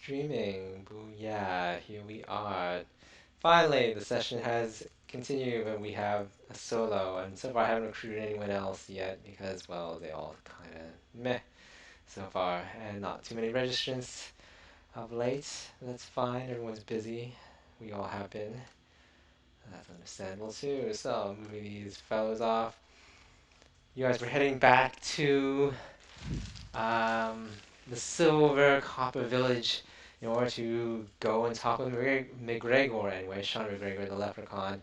streaming. Booyah, here we are. Finally, the session has continued and we have a solo, and so far I haven't recruited anyone else yet because, well, they all kind of meh so far, and not too many registrants of late. That's fine, everyone's busy. We all have been. That's understandable too. So, moving these fellows off. You guys were heading back to um, the Silver Copper Village in order to go and talk with McGregor anyway, Sean McGregor, the leprechaun.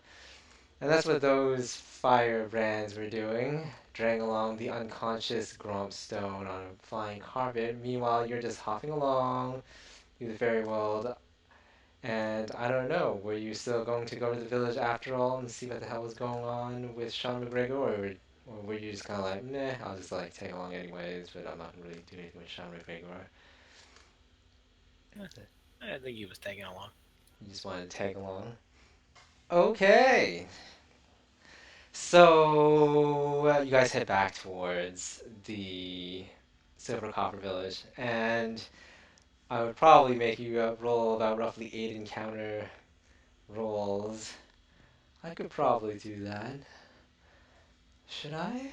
And that's what those firebrands were doing, dragging along the unconscious Gromp stone on a flying carpet. Meanwhile, you're just hopping along through the fairy world. And I don't know, were you still going to go to the village after all and see what the hell was going on with Sean McGregor, or were you just kind of like, meh, I'll just like tag along anyways, but I'm not really doing anything with Sean McGregor. I think he was tagging along. You just wanted to tag along? Okay. So you guys head back towards the Silver Copper Village, and I would probably make you roll about roughly 8 encounter rolls. I could probably do that. Should I?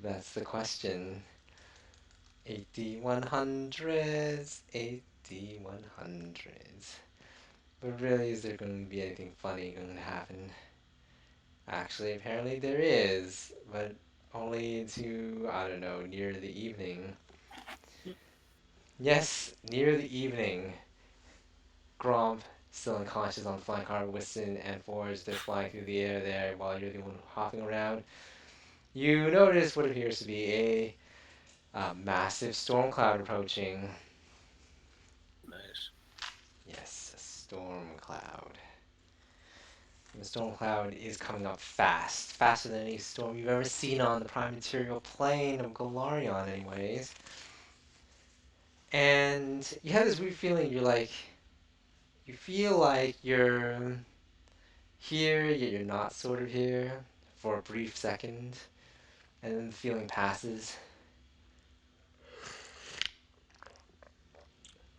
That's the question. 8100s, 8100s. But really, is there going to be anything funny going to happen? Actually, apparently there is, but only to, I don't know, near the evening. Yes, near the evening. Gromp, still unconscious on the flying car, Wystan and Forge, they're flying through the air there while you're the one hopping around. You notice what appears to be a massive storm cloud approaching. Nice. Yes, a storm cloud. The storm cloud is coming up fast, faster than any storm you've ever seen on the prime material plane of Golarion, anyways. And you have this weird feeling. You feel like you're here, yet you're not sort of here for a brief second, and then the feeling passes.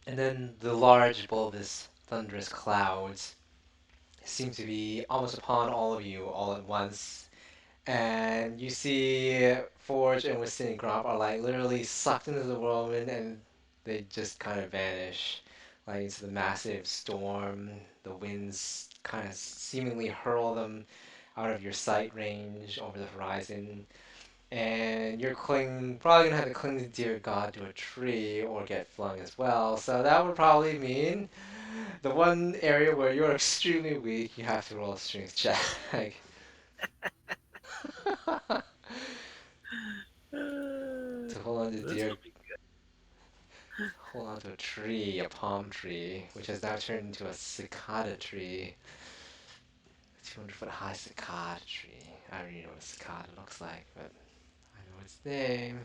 And then the large, bulbous, thunderous clouds seem to be almost upon all of you all at once. And you see Forge and Wystan and Gromp are like literally sucked into the whirlwind and they just kind of vanish like into the massive storm. The winds kind of seemingly hurl them out of your sight range over the horizon. And you're probably gonna have to cling to dear God to a tree or get flung as well. So that would probably mean the one area where you're extremely weak, you have to roll a strength check. To hold on to This dear, will be good. hold on to a tree, a palm tree, which has now turned into a cicada tree. A 200-foot high cicada tree. I don't even know what a cicada looks like, but I know its name.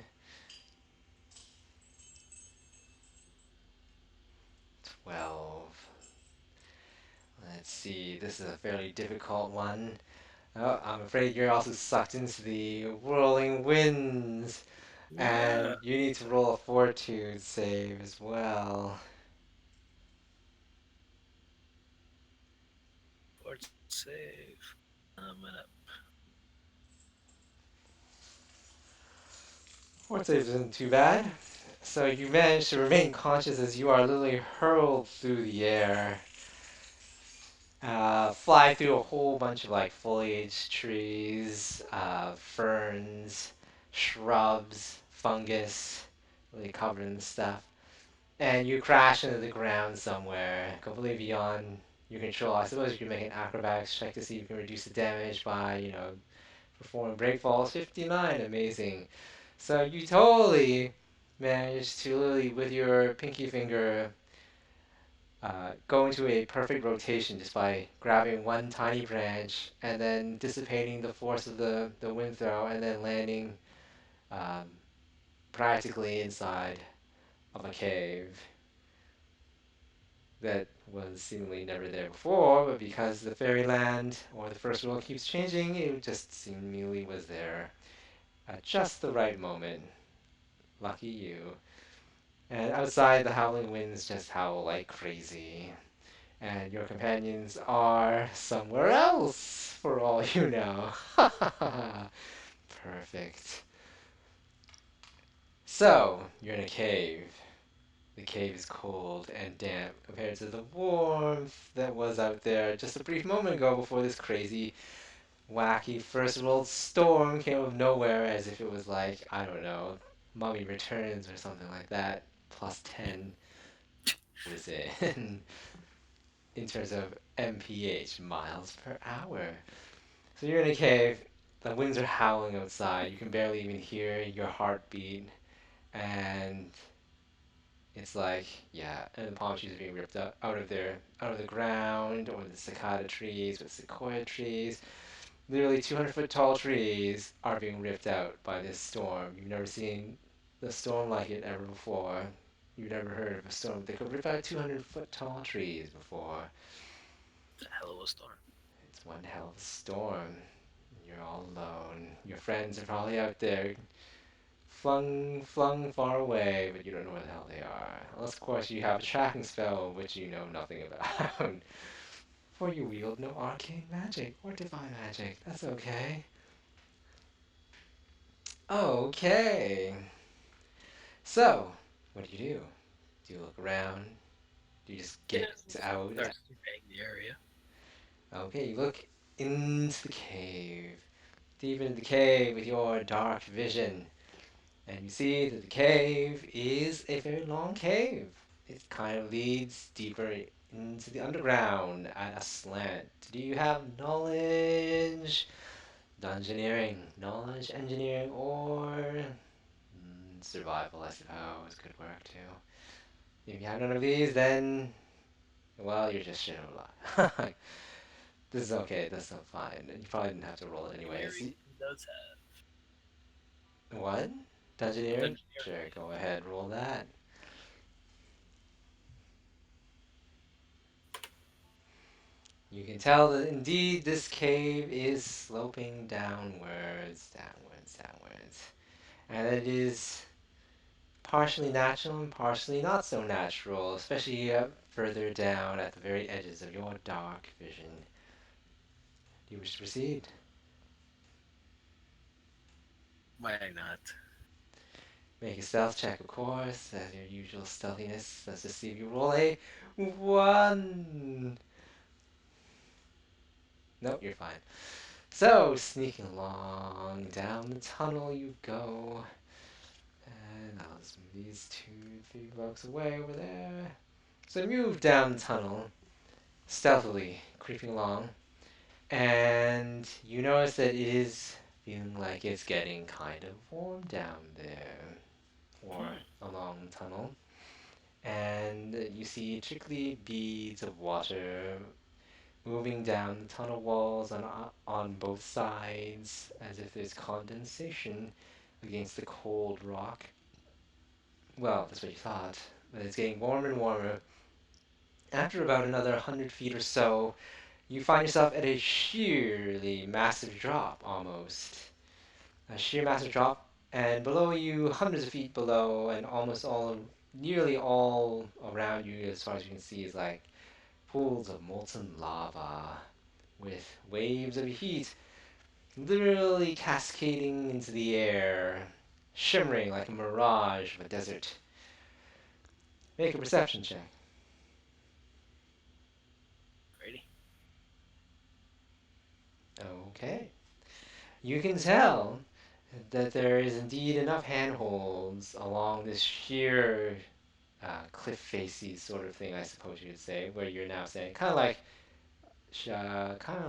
12. Let's see, this is a fairly difficult one. Oh, I'm afraid you're also sucked into the whirling winds, Yeah. and you need to roll a fortitude save as well. Fort save. Up. Fort save isn't too bad. So you manage to remain conscious as you are literally hurled through the air, fly through a whole bunch of like foliage trees, ferns, shrubs, fungus, really covered in stuff. And you crash into the ground somewhere, completely beyond your control. I suppose you can make an acrobatics check to see if you can reduce the damage by, performing breakfalls. 59, amazing. So you totally managed to literally, with your pinky finger, go into a perfect rotation just by grabbing one tiny branch and then dissipating the force of the wind throw and then landing um, practically inside of a cave that was seemingly never there before, but because the fairyland or the first world keeps changing, it just seemingly was there at just the right moment. Lucky you. And outside, the howling winds just howl like crazy. And your companions are somewhere else, for all you know. Perfect. So, you're in a cave. The cave is cold and damp compared to the warmth that was out there just a brief moment ago before this crazy, wacky first world storm came out of nowhere as if it was like, I don't know, Mummy Returns or something like that. Plus 10, what is it? In terms of mph, miles per hour. So you're in a cave, the winds are howling outside, you can barely even hear your heartbeat, and it's like, yeah, and the palm trees are being ripped out of the ground, or the cicada trees, with sequoia trees. Literally 200-foot tall trees are being ripped out by this storm. You've never seen a storm like it ever before. You've never heard of a storm that could rip out 200-foot tall trees before. It's a hell of a storm. It's one hell of a storm. You're all alone. Your friends are probably out there, flung far away, but you don't know where the hell they are. Unless, of course, you have a tracking spell, which you know nothing about. For you wield no arcane magic or divine magic. That's okay. Okay. So, what do? Do you look around? Do you just Yeah, get out? start surveying the area. Okay, you look into the cave. Deep into the cave with your dark vision. And you see that the cave is a very long cave. It kind of leads deeper into the underground at a slant. Do you have knowledge? Dungeoneering, knowledge, engineering, or survival, I suppose, could work too. If you have none of these, then, well, you're just shit out of luck. This is okay, that's not fine. You probably didn't have to roll it anyways. Engineering does have What? Dungeoneering? Sure, dungeoneering. go ahead, roll that. You can tell that indeed this cave is sloping downwards, downwards, downwards. And it is partially natural and partially not so natural, especially further down at the very edges of your dark vision. Do you wish to proceed? Why not? Make a stealth check, of course, as your usual stealthiness. Let's just see if you roll a 1. Nope, you're fine. So, sneaking along down the tunnel you go. And I'll just move these 2, 3 blocks away over there. So move down the tunnel, stealthily, creeping along. And you notice that it is feeling like it's getting kind of warm down there, or along the tunnel. And you see trickly beads of water moving down the tunnel walls on both sides, as if there's condensation against the cold rock. Well, that's what you thought, but it's getting warmer and warmer. After about another 100 feet or so, you find yourself at a sheerly massive drop, almost. A sheer massive drop, and below you, hundreds of feet below, and nearly all around you, as far as you can see, is like pools of molten lava with waves of heat literally cascading into the air, shimmering like a mirage of a desert. Make a perception check. Ready? Okay. You can tell that there is indeed enough handholds along this sheer cliff facey sort of thing, I suppose you could say, where you're now saying, kind of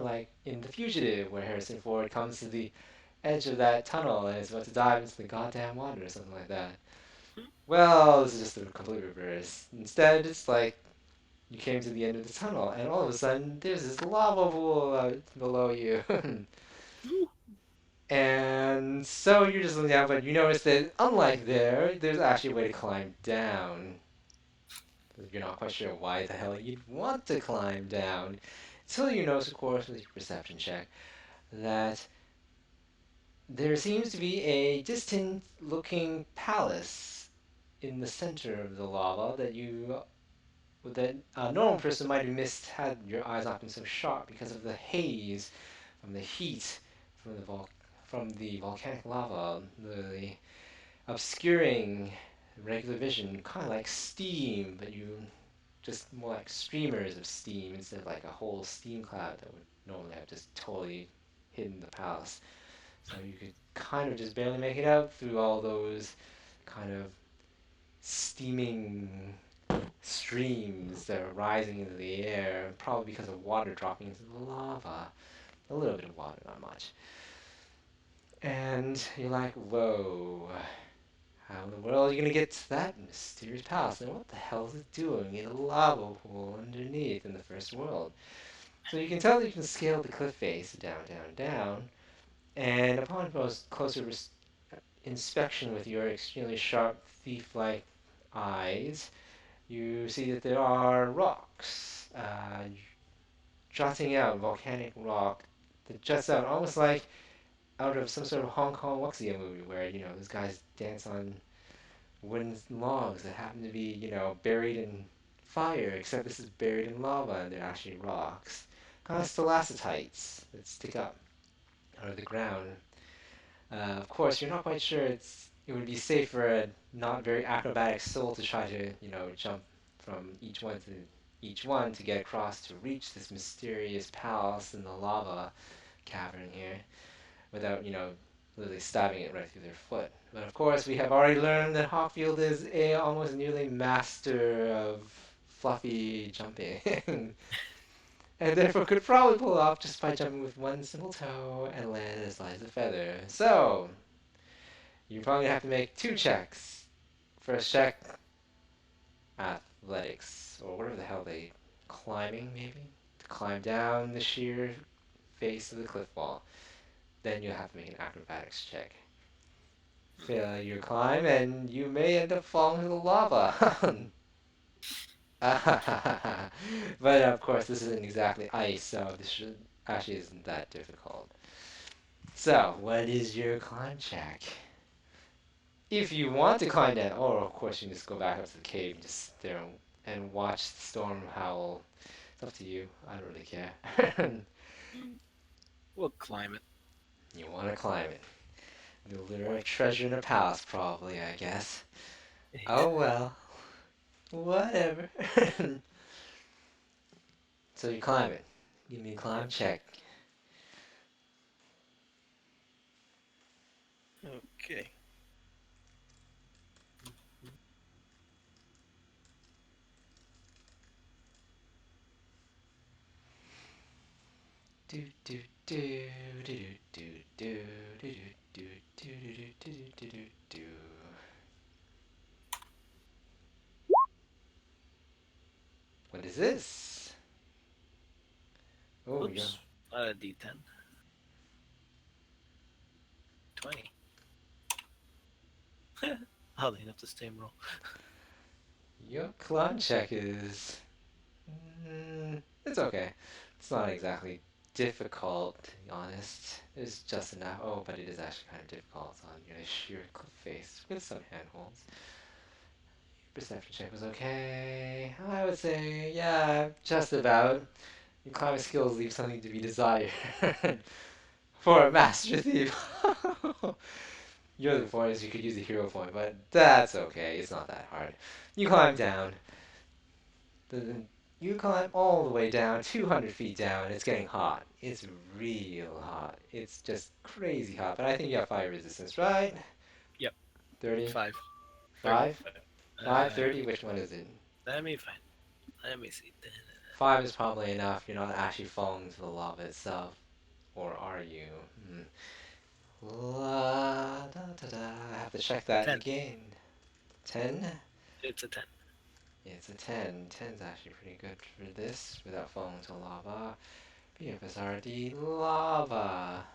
like in The Fugitive, where Harrison Ford comes to the edge of that tunnel and is about to dive into the goddamn water or something like that. Well, this is just the complete reverse. Instead, it's like you came to the end of the tunnel, and all of a sudden, there's this lava pool out below you. And so you're just looking down, but you notice that unlike there's actually a way to climb down. You're not quite sure why the hell you'd want to climb down. Until you notice, of course, with your perception check, that there seems to be a distant looking palace in the center of the lava that a normal person might have missed had your eyes not been so sharp because of the haze from the heat from the volcanic lava, literally obscuring regular vision, kind of like steam, but you just more like streamers of steam instead of like a whole steam cloud that would normally have just totally hidden the palace. So you could kind of just barely make it out through all those kind of steaming streams that are rising into the air, probably because of water dropping into the lava. A little bit of water, not much. And you're like, whoa, how in the world are you gonna get to that mysterious palace? And what the hell is it doing in a lava pool underneath in the first world? So you can tell that you can scale the cliff face down, down, down, and upon closer inspection with your extremely sharp thief-like eyes, you see that there are rocks jutting out, volcanic rock that juts out almost like out of some sort of Hong Kong wuxia movie where, those guys dance on wooden logs that happen to be, buried in fire, except this is buried in lava and they're actually rocks. Kind of stalactites that stick up out of the ground. Of course, you're not quite sure it would be safe for a not very acrobatic soul to try to, jump from each one to get across to reach this mysterious palace in the lava cavern here without, literally stabbing it right through their foot. But of course, we have already learned that Hawkfield is a almost nearly master of fluffy jumping. And therefore could probably pull off just by jumping with one simple toe and land as light as a feather. So, you probably have to make two checks. First check, athletics, or whatever the hell climbing maybe? To climb down the sheer face of the cliff wall. Then you'll have to make an acrobatics check. Fail your climb, and you may end up falling to the lava. But of course, this isn't exactly ice, so actually isn't that difficult. So, what is your climb check? If you want to climb down, or of course you can just go back up to the cave and just sit there and watch the storm howl. It's up to you. I don't really care. We'll climb it. You want to climb it. You'll lure a treasure in a palace, probably, I guess. Oh well. Whatever. So you climb it. Give me a climb check. Okay. Do do do do do do do do do do do do do do. What is this? Oh, yeah. Oops. A D10. 20. Holding up the same roll. Your climb check is. It's okay. It's not exactly difficult, to be honest. It's just enough. Oh, but it is actually kind of difficult on your sheer cliff face with some handholds. Your perception check was okay. I would say, yeah, just about. Your climbing skills leave something to be desired for a master thief. You're the point is you could use a hero point, but that's okay. It's not that hard. You climb down. The, you climb all the way down, 200 feet down. It's getting hot. It's real hot. It's just crazy hot. But I think you have fire resistance, right? Yep. 30? 5. 5? 5, Uh, 30? Which one is it? Let me find. Let me see. 5 is probably enough. You're not actually falling to the lava itself. Or are you? La, da, da, da. I have to check that 10. again. 10? It's a 10. Yeah, it's a 10. 10's actually pretty good for this without falling to lava. PFSRD lava.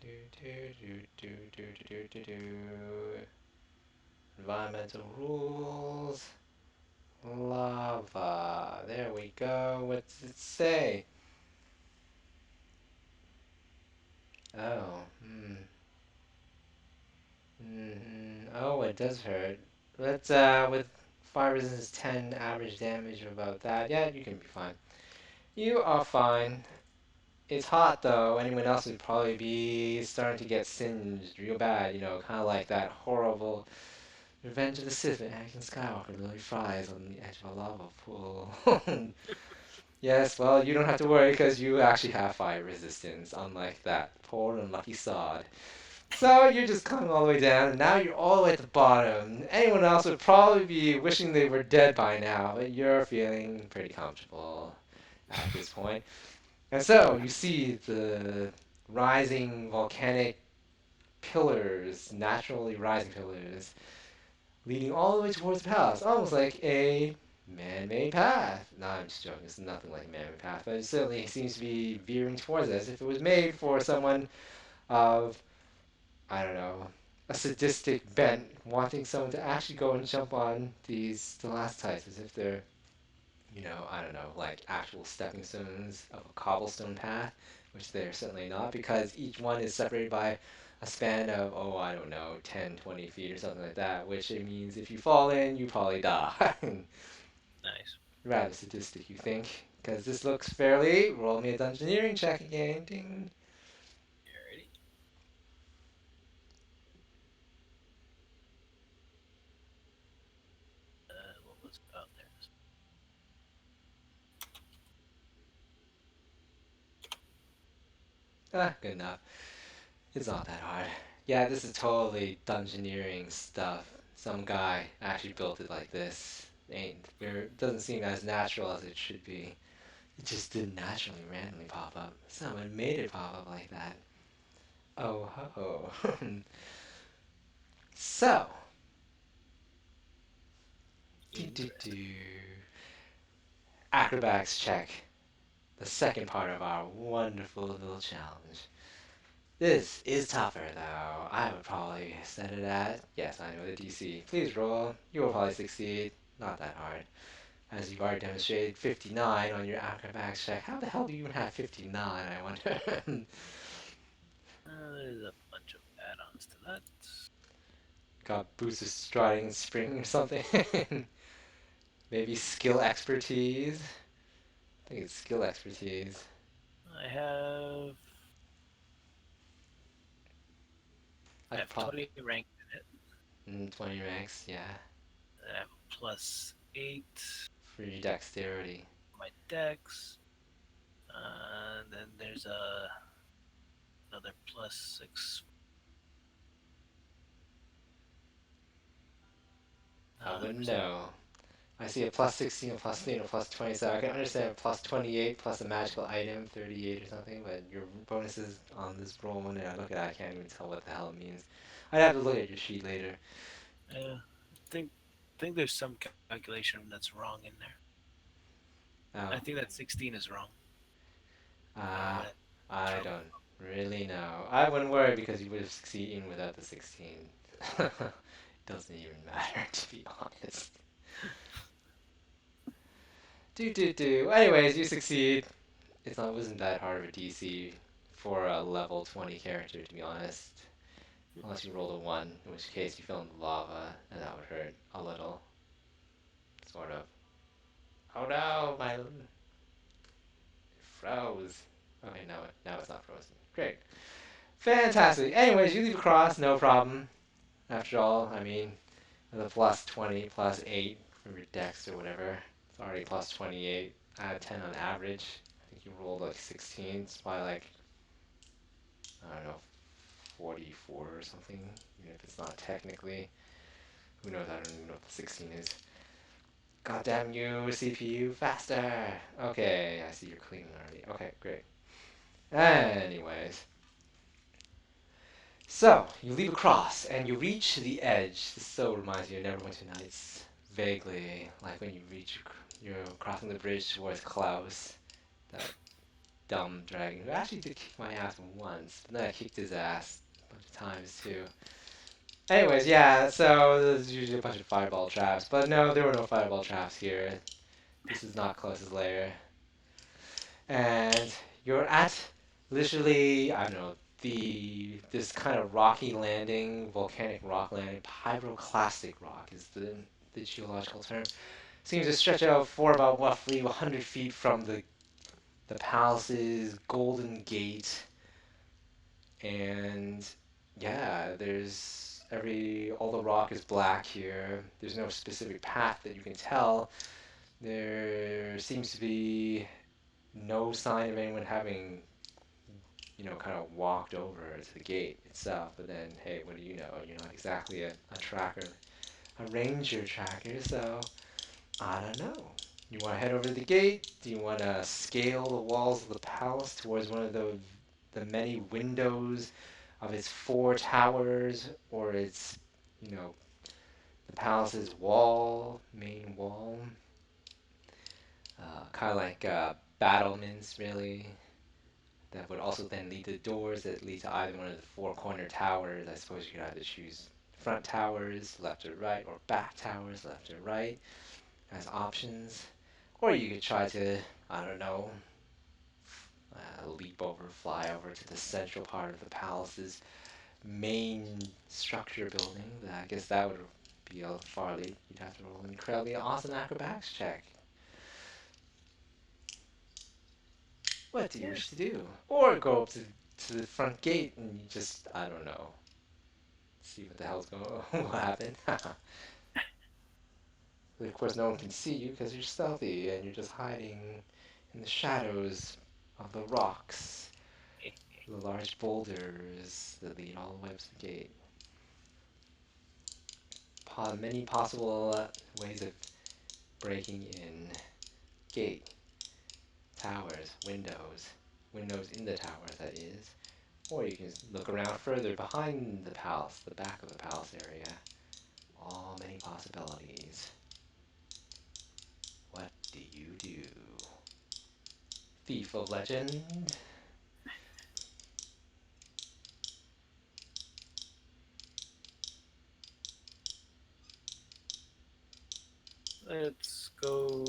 Do do do do do do do do. Environmental rules. Lava. There we go. What does it say? Oh. Oh, it does hurt. But with fire resistance 10 average damage or about that, yeah, you can be fine. You are fine. It's hot though. Anyone else would probably be starting to get singed real bad, kind of like that horrible Revenge of the Sith when Anakin Skywalker literally fries on the edge of a lava pool. Yes, well, you don't have to worry because you actually have fire resistance, unlike that poor unlucky sod. So you're just coming all the way down, and now you're all the way at the bottom. Anyone else would probably be wishing they were dead by now, but you're feeling pretty comfortable at this point. And so you see the rising volcanic pillars, naturally rising pillars, leading all the way towards the palace, almost like a man-made path. No, I'm just joking. It's nothing like a man-made path, but it certainly seems to be veering towards it as if it was made for someone of, I don't know, a sadistic bent, wanting someone to actually go and jump on these stalactites as if they're, I don't know, like actual stepping stones of a cobblestone path, which they're certainly not because each one is separated by a span of, oh, I don't know, 10, 20 feet or something like that, which it means if you fall in, you probably die. Nice. Rather sadistic, you think? Because this looks fairly. Roll me a dungeoneering check again. Ding. You ready? What was out there? Ah, good enough. It's not that hard. Yeah, this is totally dungeoneering stuff. Some guy actually built it like this. It doesn't seem as natural as it should be. It just didn't naturally randomly pop up. Someone made it pop up like that. Oh ho. So, do do do. Interesting. Acrobatics check. The second part of our wonderful little challenge. This is tougher though. I would probably set it at, yes, I know the DC. Please roll. You will probably succeed. Not that hard. As you've already demonstrated, 59 on your acrobatics check. How the hell do you even have 59, I wonder? There's a bunch of add-ons to that. Got boosted striding spring or something? Maybe skill expertise? I think it's skill expertise. I have I I have pop 20 rank in it. 20 ranks, yeah. I have +8 For your dexterity. for my dex. And then there's another +6. I wouldn't Percent. know. I see a plus 16, a plus 3, and a plus 20, so I can understand a plus 28 plus a magical item, 38 or something, but your bonuses on this roll, when I look at it, I can't even tell what the hell it means. I'd have to look at your sheet later. I think there's some calculation that's wrong in there. Oh, I think that 16 is wrong. uh, When it I jump. don't really know. I wouldn't worry because you would have succeeded even without the 16. Doesn't even matter, to be honest. Do. Anyways, you succeed. It wasn't that hard of a DC for a level 20 character, to be honest. Unless you rolled a 1, in which case you fell in the lava, and that would hurt a little. Sort of. Oh no, it froze. Okay, now it's not frozen. Great. Fantastic. Anyways, you leave across, no problem. After all, I mean, the plus 20, plus 8 from your dex or whatever. It's already plus 28 out of 10 on average. I think you rolled like 16. It's probably like, I don't know, 44 or something. Even if it's not technically. Who knows? I don't even know what the 16 is. God damn you, CPU, faster! Okay, I see you're cleaning already. Okay, great. Anyways. So, you leap across, and you reach the edge. This so reminds me of Neverwinter Nights. Vaguely, like when you're crossing the bridge towards Klaus, that dumb dragon, who actually did kick my ass once, but then I kicked his ass a bunch of times too. Anyways, yeah, so there's usually a bunch of fireball traps, but no, there were no fireball traps here. This is not Klaus's lair. And you're at literally, I don't know, this kind of rocky landing, volcanic rock landing, pyroclastic rock is the geological term. Seems to stretch out for about roughly 100 feet from the palace's golden gate, and yeah, there's all the rock is black here. There's no specific path that you can tell. There seems to be no sign of anyone having, kind of walked over to the gate itself. But then, hey, what do you know? You're not exactly a tracker, a ranger tracker, so I don't know. You want to head over to the gate? Do you want to scale the walls of the palace towards one of the many windows of its four towers, or its, you know, the palace's main wall? Kind of like battlements, really, that would also then lead to doors that lead to either one of the four corner towers. I suppose you could either choose front towers, left or right, or back towers, left or right, as options. Or you could try to, I don't know, leap over, fly over to the central part of the palace's main structure building. I guess that would be a far leap. You'd have to roll an incredibly awesome acrobatics check. What do you wish to do? Or go up to the front gate and you just, I don't know, see what the hell's going will happen. But of course, no one can see you because you're stealthy and you're just hiding in the shadows of the rocks, the large boulders that lead all the way up to the gate. Many possible ways of breaking in. Gate, towers, windows in the tower, that is. Or you can look around further behind the palace, the back of the palace area. All many possibilities. What do you do? Thief of Legend? Let's go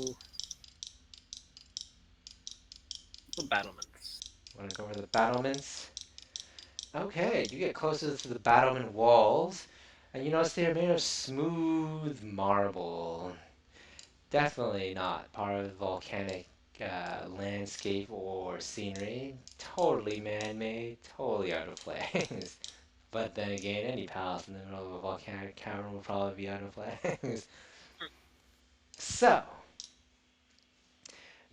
the battlements. Want to go over the battlements? Okay, you get closer to the battlement walls, and you notice they're made of smooth marble. Definitely not part of the volcanic landscape or scenery. Totally man-made, totally out of place. But then again, any palace in the middle of a volcanic cavern will probably be out of place. So,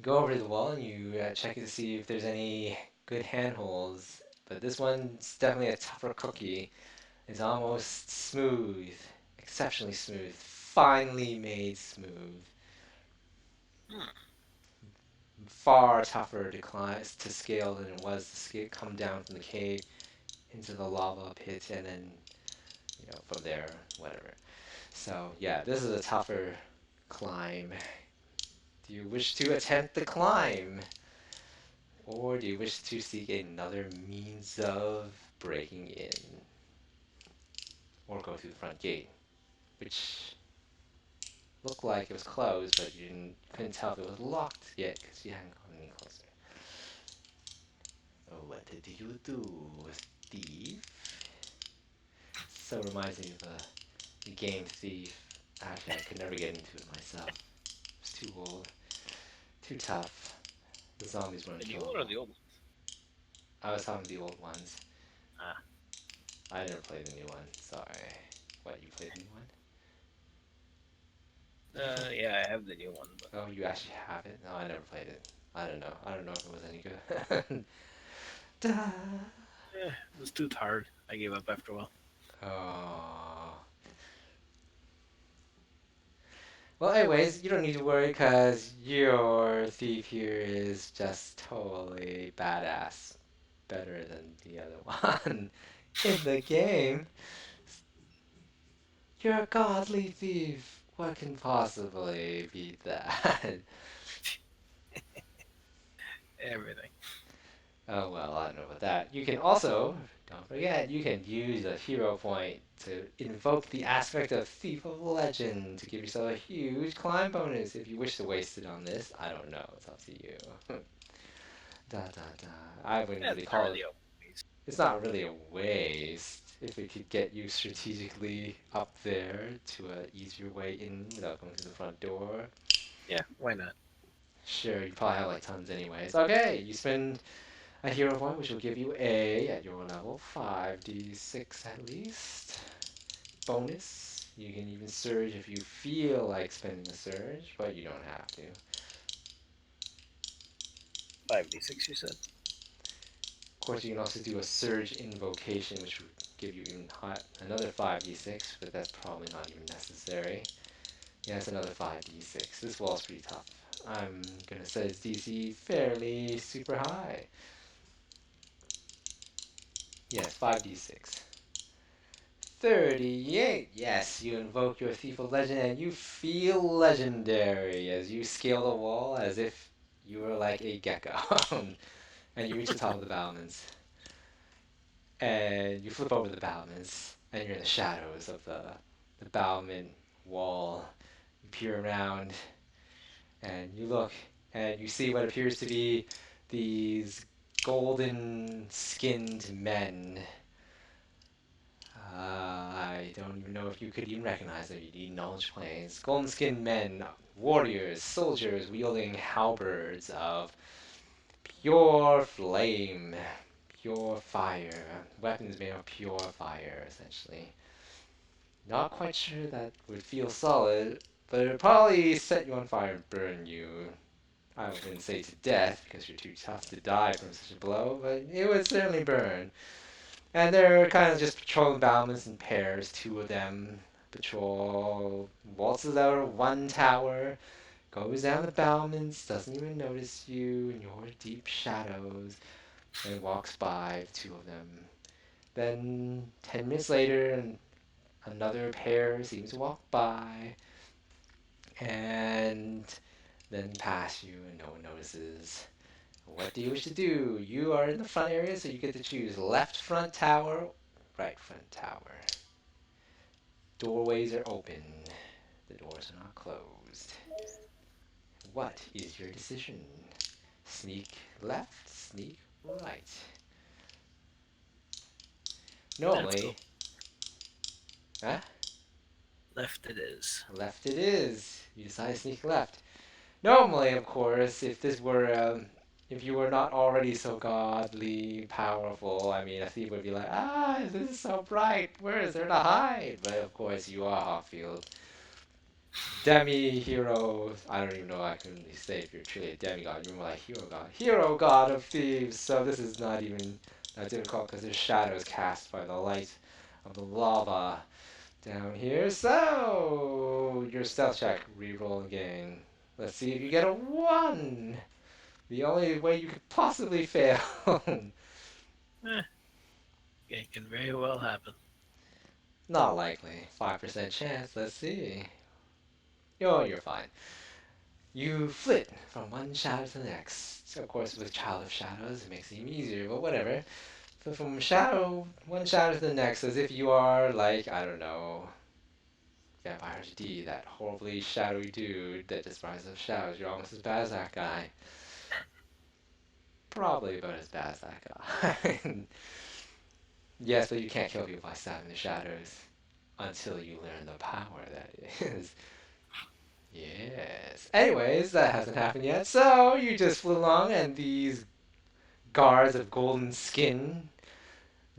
go over to the wall and you check to see if there's any good handholds. But this one's definitely a tougher cookie. It's almost smooth, exceptionally smooth, finely made smooth. Hmm. Far tougher to scale than it was to come down from the cave into the lava pit and then, from there, whatever. So, yeah, this is a tougher climb. Do you wish to attempt the climb? Or do you wish to seek another means of breaking in? Or go through the front gate, which looked like it was closed, but couldn't tell if it was locked yet because you hadn't gone any closer. Oh, what did you do, Steve? So reminds me of the game Thief. Actually, I could never get into it myself. It's too old, too tough. The zombies weren't The new killable. one or the old one? I was talking the old ones. Ah. I never played the new one. Sorry. What, you played the new one? Yeah, I have the new one, but Oh, you actually have it? No, I never played it. I don't know. I don't know if it was any good. Da. it was too hard. I gave up after a while. Oh. Well, anyways, you don't need to worry because your thief here is just totally badass. Better than the other one in the game. You're a godly thief. What can possibly beat that? Everything. Oh well, I don't know about that. You can also, don't forget, you can use a hero point to invoke the aspect of Thief of Legend to give yourself a huge climb bonus if you wish to waste it on this. I don't know, it's up to you. Da da da. I wouldn't Yeah, really these call are it. the old movies. It's not really a waste if it could get you strategically up there to an easier way in without going to the front door. Yeah, why not? Sure, you probably have like tons anyways. Okay, you spend a hero point, which will give you a, at your level, 5d6 at least. Bonus. You can even surge if you feel like spending a surge, but you don't have to. 5d6, you said? Of course, you can also do a surge invocation, which would give you even another 5d6, but that's probably not even necessary. Yeah, it's another 5d6. This wall's pretty tough. I'm gonna set its DC fairly super high. Yes, 5d6. 38! Yes, you invoke your Thief of Legend and you feel legendary as you scale the wall as if you were like a gecko. And you reach the top of the battlements. And you flip over the battlements and you're in the shadows of the battlement wall. You peer around and you look and you see what appears to be these golden skinned men. I don't even know if you could even recognize them. You need knowledge planes. Golden skinned men, warriors, soldiers wielding halberds of pure flame, pure fire. Weapons made of pure fire, essentially. Not quite sure that would feel solid, but it would probably set you on fire and burn you. I wouldn't say to death because you're too tough to die from such a blow, but it would certainly burn. And they're kind of just patrolling battlements in pairs. Two of them patrol, waltzes out of one tower, goes down the battlements, doesn't even notice you in your deep shadows, and walks by two of them. Then 10 minutes later, another pair seems to walk by, and then pass you, and no one notices. What do you wish to do? You are in the front area, so you get to choose left front tower, right front tower. Doorways are open. The doors are not closed. What is your decision? Sneak left, sneak right. Let's go. Normally, huh? Left it is. Left it is. You decide to sneak left. Normally, of course, if you were not already so godly powerful, I mean, a thief would be like, this is so bright. Where is there to hide? But of course, you are Hawkfield. Demi-hero, I don't even know I can really say if you're truly a demigod. You're more like hero god. Hero god of thieves! So this is not even that difficult because there's shadows cast by the light of the lava down here. So, your stealth check, reroll again. Let's see if you get a 1! The only way you could possibly fail. Eh, it can very well happen. Not likely. 5% chance, let's see. Oh, you're fine. You flit from one shadow to the next. Of course, with Child of Shadows, it makes it even easier, but whatever. So from one shadow to the next, as if you are like, I don't know, Vampire HD, that horribly shadowy dude that just rises up shadows. You're almost as bad as that guy. Probably about as bad as that guy. Yes, but you can't kill people by stabbing the shadows until you learn the power that is. Yes. Anyways, that hasn't happened yet. So you just flew along, and these guards of golden skin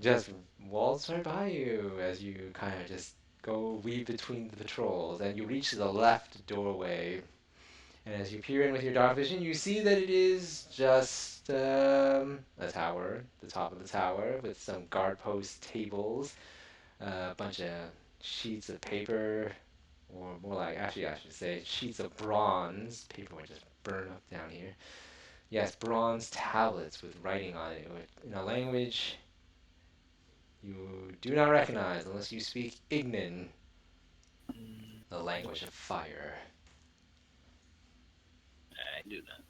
just waltz right by you as you kind of just go weave between the patrols, and you reach the left doorway. And as you peer in with your dark vision, you see that it is just a tower, the top of the tower, with some guard post tables, a bunch of sheets of paper, or more like, actually, I should say, sheets of bronze. Paper would just burn up down here. Yes, bronze tablets with writing on it in a language you do not recognize unless you speak Ignan, Mm, the language of fire. I do not.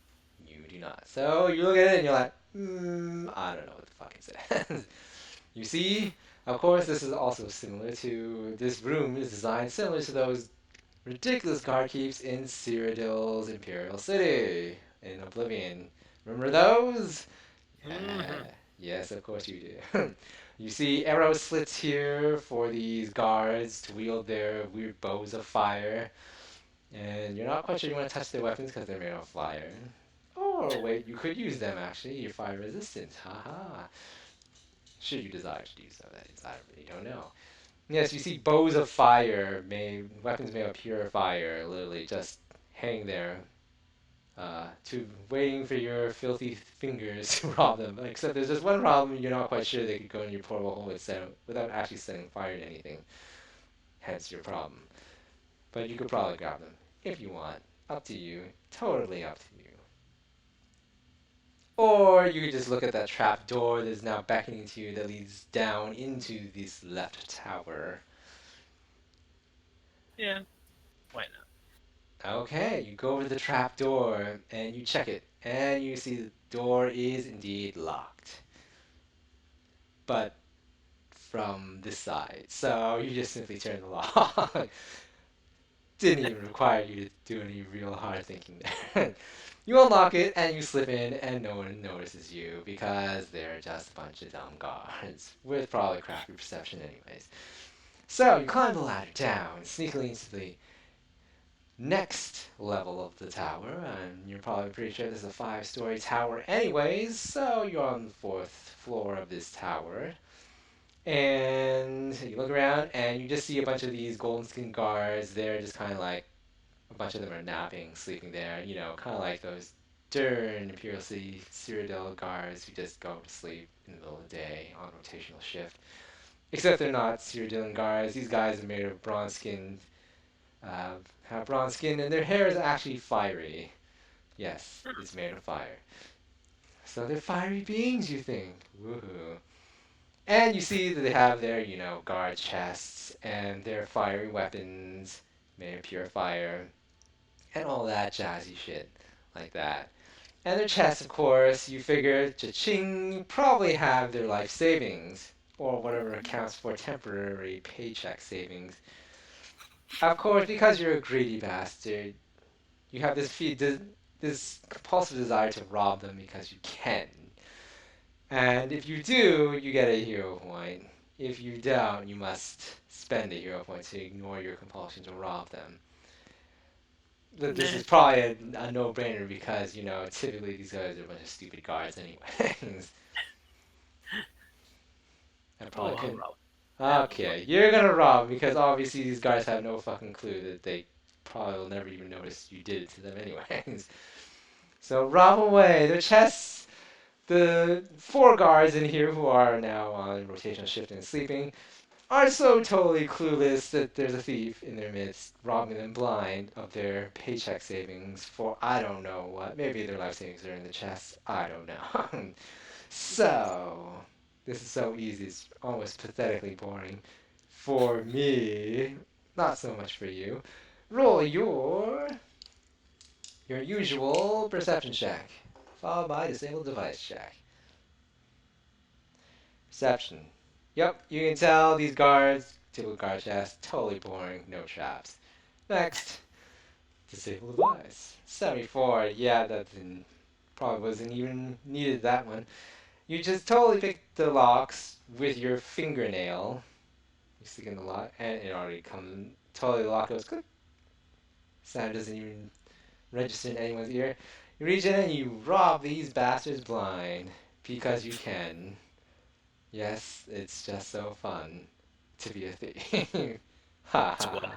You do not. So you look at it and you're like, I don't know what the fuck it says. You see, of course, this is also similar to, this room is designed similar to those ridiculous guard keeps in Cyrodiil's Imperial City in Oblivion. Remember those? Yeah. Mm-hmm. Yes, of course you do. You see arrow slits here for these guards to wield their weird bows of fire, and you're not quite sure you want to touch their weapons because they're made of fire. Or wait, you could use them actually. You're fire resistant. Haha. Should you desire to do so, that is, I really don't know. Yes, you see bows of fire, weapons made of pure fire, literally just hang there, waiting for your filthy fingers to rob them. Except there's just one problem: you're not quite sure they could go in your portal hole without actually setting fire to anything. Hence your problem. But you could probably grab them if you want. Up to you. Totally up to you. Or you could just look at that trap door that is now beckoning to you that leads down into this left tower. Yeah, why not? Okay, you go over to the trap door and you check it, and you see the door is indeed locked. But from this side. So you just simply turn the lock. Didn't even require you to do any real hard thinking there. You unlock it and you slip in, and no one notices you because they're just a bunch of dumb guards with probably crappy perception, anyways. So you climb the ladder down, sneakily into the next level of the tower, and you're probably pretty sure this is a 5-story tower, anyways. So you're on the 4th floor of this tower, and you look around and you just see a bunch of these golden skin guards. They're just kind of like a bunch of them are napping, sleeping there. You know, kind of like those Dern Imperial City Cyrodiil guards who just go to sleep in the middle of the day on rotational shift. Except they're not Cyrodiilan guards. These guys are made of bronze skin, have bronze skin, and their hair is actually fiery. Yes, it's made of fire. So they're fiery beings, you think? Woohoo! And you see that they have their, guard chests and their fiery weapons made of pure fire and all that jazzy shit like that. And their chests, of course, you figure, cha-ching, probably have their life savings or whatever accounts for temporary paycheck savings. Of course, because you're a greedy bastard, you have this compulsive desire to rob them because you can. And if you do, you get a hero point. If you don't, you must spend a hero point to ignore your compulsion to rob them. This Nah. is probably a no-brainer because, typically these guys are a bunch of stupid guards anyways. I Oh, probably I'll couldn't. rob. Have fun. Okay, you're gonna rob because obviously these guys have no fucking clue that they probably will never even notice you did it to them anyways. So rob away. Their chests, the 4 guards in here who are now on rotational shift and sleeping, are so totally clueless that there's a thief in their midst, robbing them blind of their paycheck savings for I don't know what. Maybe their life savings are in the chest. I don't know. So, this is so easy, it's almost pathetically boring. For me, not so much for you. Roll your usual perception check, followed by disabled device check. Perception. Yep, you can tell these guards, typical guard chest, totally boring, no traps. Next, disable device. 74, yeah, probably wasn't even needed that one. You just totally picked the locks with your fingernail. You stick in the lock, and it already comes, totally the lock goes click. Sound doesn't even register in anyone's ear. You reach in and you rob these bastards blind, because you can. Yes, it's just so fun to be a thief. Ha That's ha what. ha.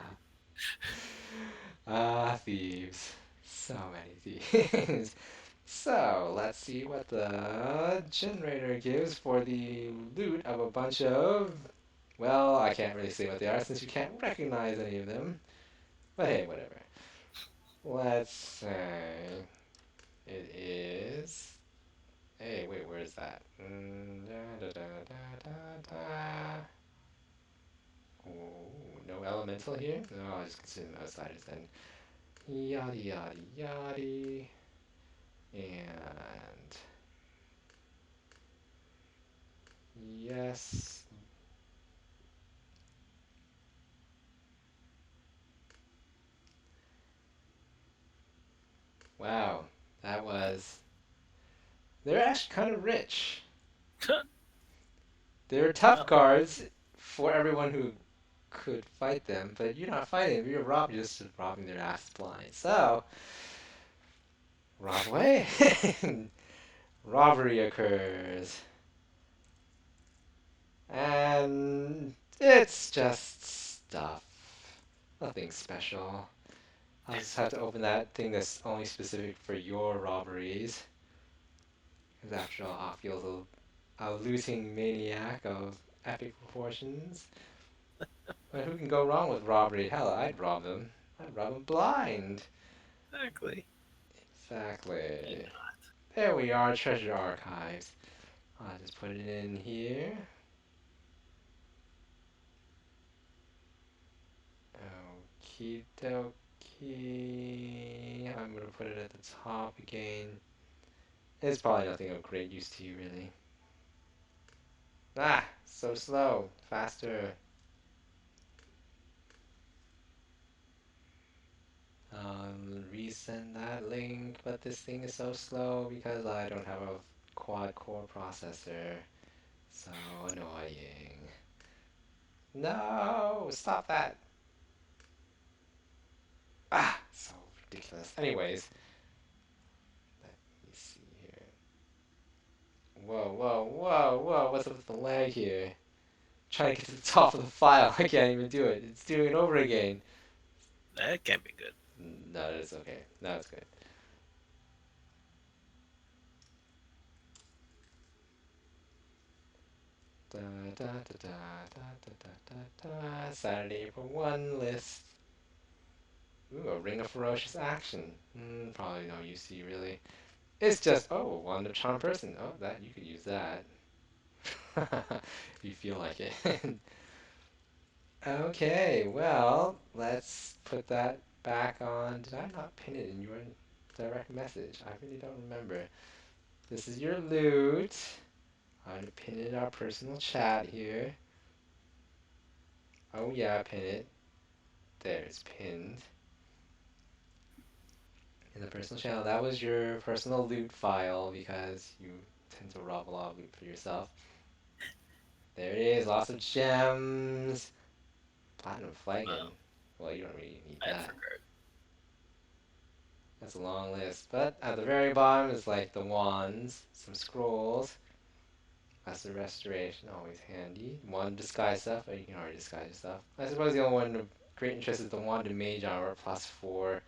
Ah, thieves. So many thieves. So, let's see what the generator gives for the loot of a bunch of... Well, I can't really say what they are since you can't recognize any of them. But hey, whatever. Let's say it is... Hey, wait, where is that? Da, da, da, da, da, da. Oh, no elemental here? No, I'll just consider them outsiders then. Yada yada yada. And yes. Wow, that was. They're actually kind of rich. They're tough Well, guards for everyone who could fight them, but you're not fighting them. You're just robbing their ass blind. So, rob away. Robbery occurs. And it's just stuff. Nothing special. I'll just have to open that thing that's only specific for your robberies. Because after all, Hawkfield's a looting maniac of epic proportions. But who can go wrong with robbery? Hell, I'd rob them. I'd rob them blind. exactly. Why Exactly. not? There we are, treasure archives. I'll just put it in here. Okie dokie. I'm gonna put it at the top again. It's probably nothing of great use to you, really. Ah, so slow. Faster. Resend that link, but this thing is so slow because I don't have a quad core processor. So annoying. No, stop that. Ah, so ridiculous. Anyways, let me see here. Whoa, whoa, whoa, whoa. What's up with the lag here? Trying to get to the top of the file. I can't even do it. It's doing it over again. That can't be good. No, it's okay. No, it's good. Da, da, da, da, da, da, da, da. Saturday, April 1 list. Ooh, a ring of ferocious action. Probably no use to you, really. It's just, oh, wand of charm person. Oh, that, you could use that. If you feel like it. Okay, well, let's put that back on. Did I not pin it in your direct message? I really don't remember. This is your loot. I'm gonna pin it in our personal chat here. Oh yeah, pin it. There, it's pinned in the personal channel. That was your personal loot file because you tend to rob a lot of loot for yourself. There it is, lots of gems. Platinum Wow, flagon. Well, you don't really need I that. forgot. That's a long list. But at the very bottom is like the wands, some scrolls. That's the restoration, always handy. One disguise stuff, but you can already disguise your stuff. I suppose the only one of great interest is the wand of mage armor plus 4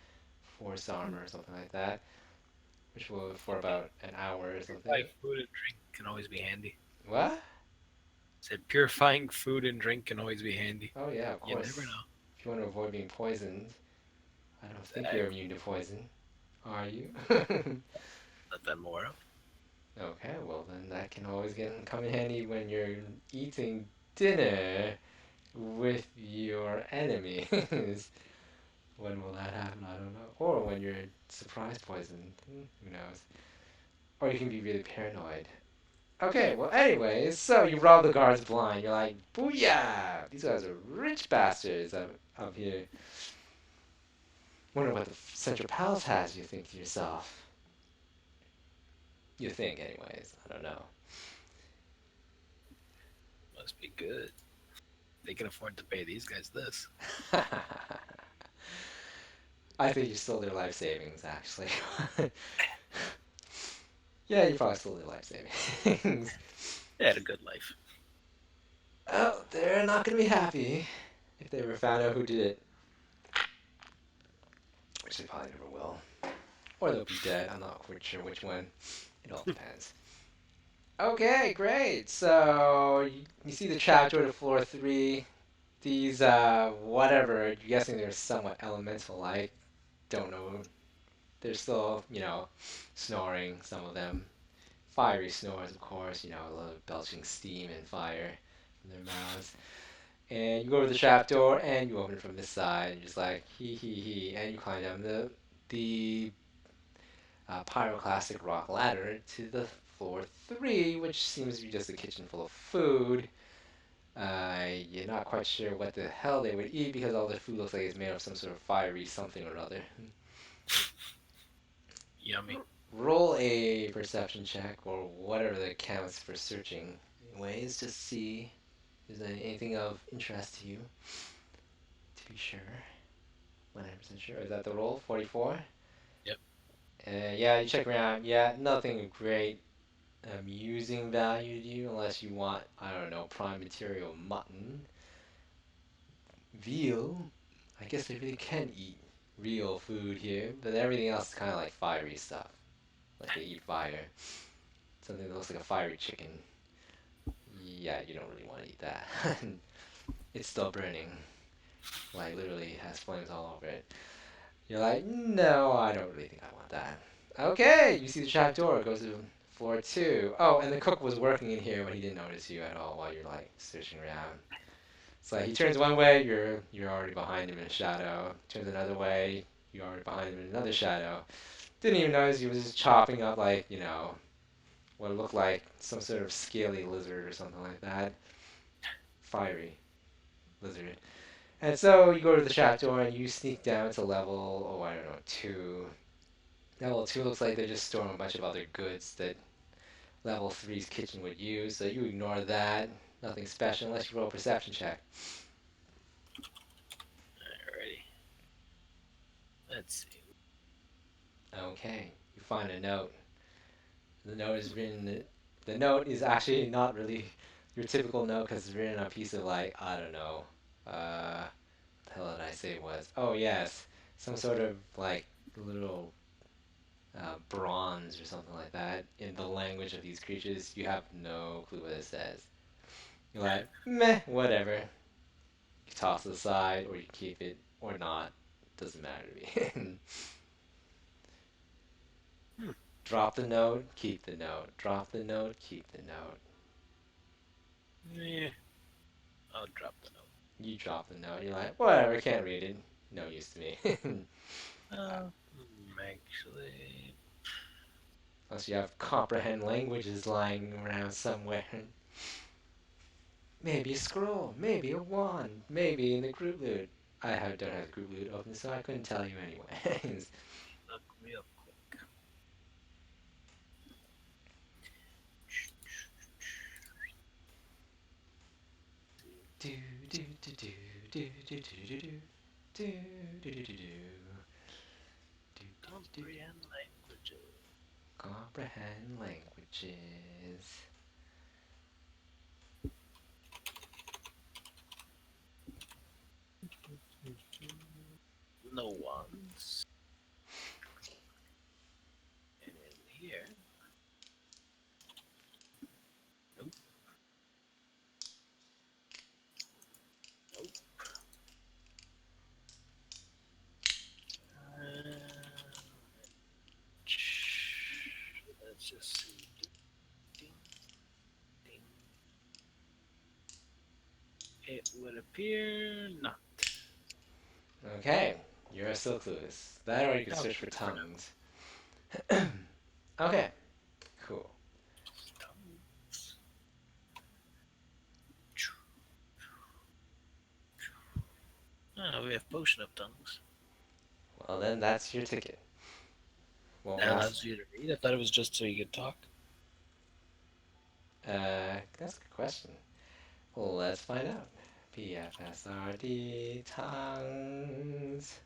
force armor or something like that, which will for about an hour or something. Purifying food and drink can always be handy. What? Said purifying food and drink can always be handy. Oh yeah, of You never course. know. If you want to avoid being poisoned, I don't think you're Exactly. immune to poison, are you? Not that I'm aware of. Okay, well then that can always come in handy when you're eating dinner with your enemies. When will that happen? I don't know. Or when you're surprise poisoned. Who knows? Or you can be really paranoid. Okay, well, anyways, so you rob the guards blind. You're like, booyah! These guys are rich bastards up here. Wonder what the Central Palace has, you think to yourself. You think, anyways. I don't know. Must be good. They can afford to pay these guys this. I think you stole their life savings, actually. Yeah, you probably stole their life savings. They had a good life. Oh, they're not gonna be happy if they ever found out who did it. Which they probably never will. Or they'll be dead. I'm not quite sure which one. It all depends. Okay, great. So you see the trapdoor to floor 3. These whatever. You're guessing they're somewhat elemental like. Don't know. They're still, snoring. Some of them. Fiery snores, of course. A lot of belching steam and fire from their mouths. And you go to the trapdoor and you open it from this side. And you're just like hee hee hee, and you climb down the pyroclastic rock ladder to the floor 3, which seems to be just a kitchen full of food. You're not quite sure what the hell they would eat because all the food looks like it's made of some sort of fiery something or other. Yummy. roll a perception check or whatever that counts for searching. Anyways, just see if there's anything of interest to you. To be sure, 100% sure. Is that the roll? 44. Yep. Yeah, you check around. Yeah, nothing of great amusing value to you unless you want, I don't know, prime material mutton, veal. I guess they really can eat real food here, but everything else is kind of like fiery stuff. Like they eat fire. Something that looks like a fiery chicken. Yeah, you don't really want to eat that. It's still burning. Like literally has flames all over it. You're like, no, I don't really think I want that. Okay, you see the trap door. It goes to floor 2. Oh, and the cook was working in here when he didn't notice you at all while you're like searching around. It's like he turns one way, you're already behind him in a shadow. Turns another way, you're already behind him in another shadow. Didn't even notice he was just chopping up like, what looked like some sort of scaly lizard or something like that. Fiery lizard. And so you go to the trapdoor and you sneak down to level, oh, I don't know, 2. Level 2 looks like they're just storing a bunch of other goods that level three's kitchen would use, so you ignore that. Nothing special unless you roll a perception check. Alrighty. Let's see. Okay, you find a note. The note is written. The note is actually not really your typical note because it's written on a piece of like I don't know. What the hell did I say it was? Oh yes, some sort of like little bronze or something like that in the language of these creatures. You have no clue what it says. You're like meh, whatever. You toss it aside or you keep it or not. Doesn't matter to me. Hmm. Drop the note, keep the note. Drop the note, keep the note. Yeah. I'll drop the note. You drop the note. You're like, whatever, can't read it. No use to me. Actually. Unless you have comprehend languages lying around somewhere. Maybe a scroll, maybe a wand, maybe in the group loot. Don't have the group loot open, so I couldn't tell you anyways. Look real quick. do do do do do do do do do do do do do do. Comprehend languages. Comprehend languages. No ones. And in here. Nope. Nope. Let's just see. Ding, ding. It would appear not. Okay, you're still clueless. That or you could search for tongues. Okay, cool. Tongues. Oh, we have potion of tongues. Well, then that's your ticket. Won't That last. allows you to read. I thought it was just so you could talk. That's a good question. Well, let's find out. PFSRD tongues.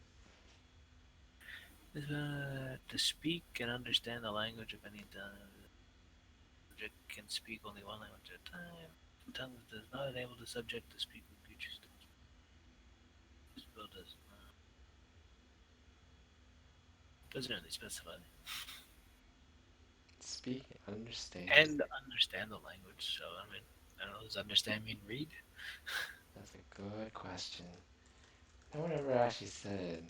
To speak and understand the language of any subject can speak only one language at a time. Tongues does not enable the subject to speak with creatures. This spell doesn't really specify. Speak and understand. And understand the language. So I mean, I don't know. Does understand mean read? That's a good question. No one ever actually said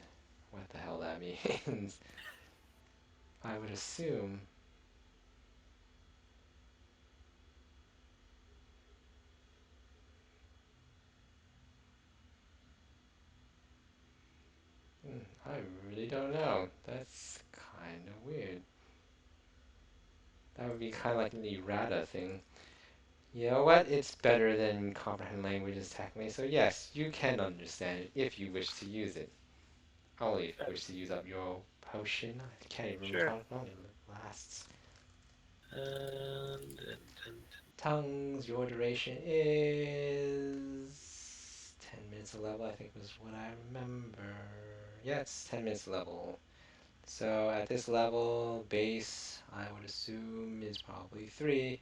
what the hell that means. I would assume. I really don't know. That's kind of weird. That would be kind of like an errata thing. You know what? It's better than comprehend languages technically. So yes, you can understand it if you wish to use it. Only if you wish to use up your potion. I can't even Sure. recall how long it lasts. And, Tongues, your duration is 10 minutes a level, I think was what I remember. Yeah, it's 10 minutes a level. So at this level, base, I would assume, is probably 3.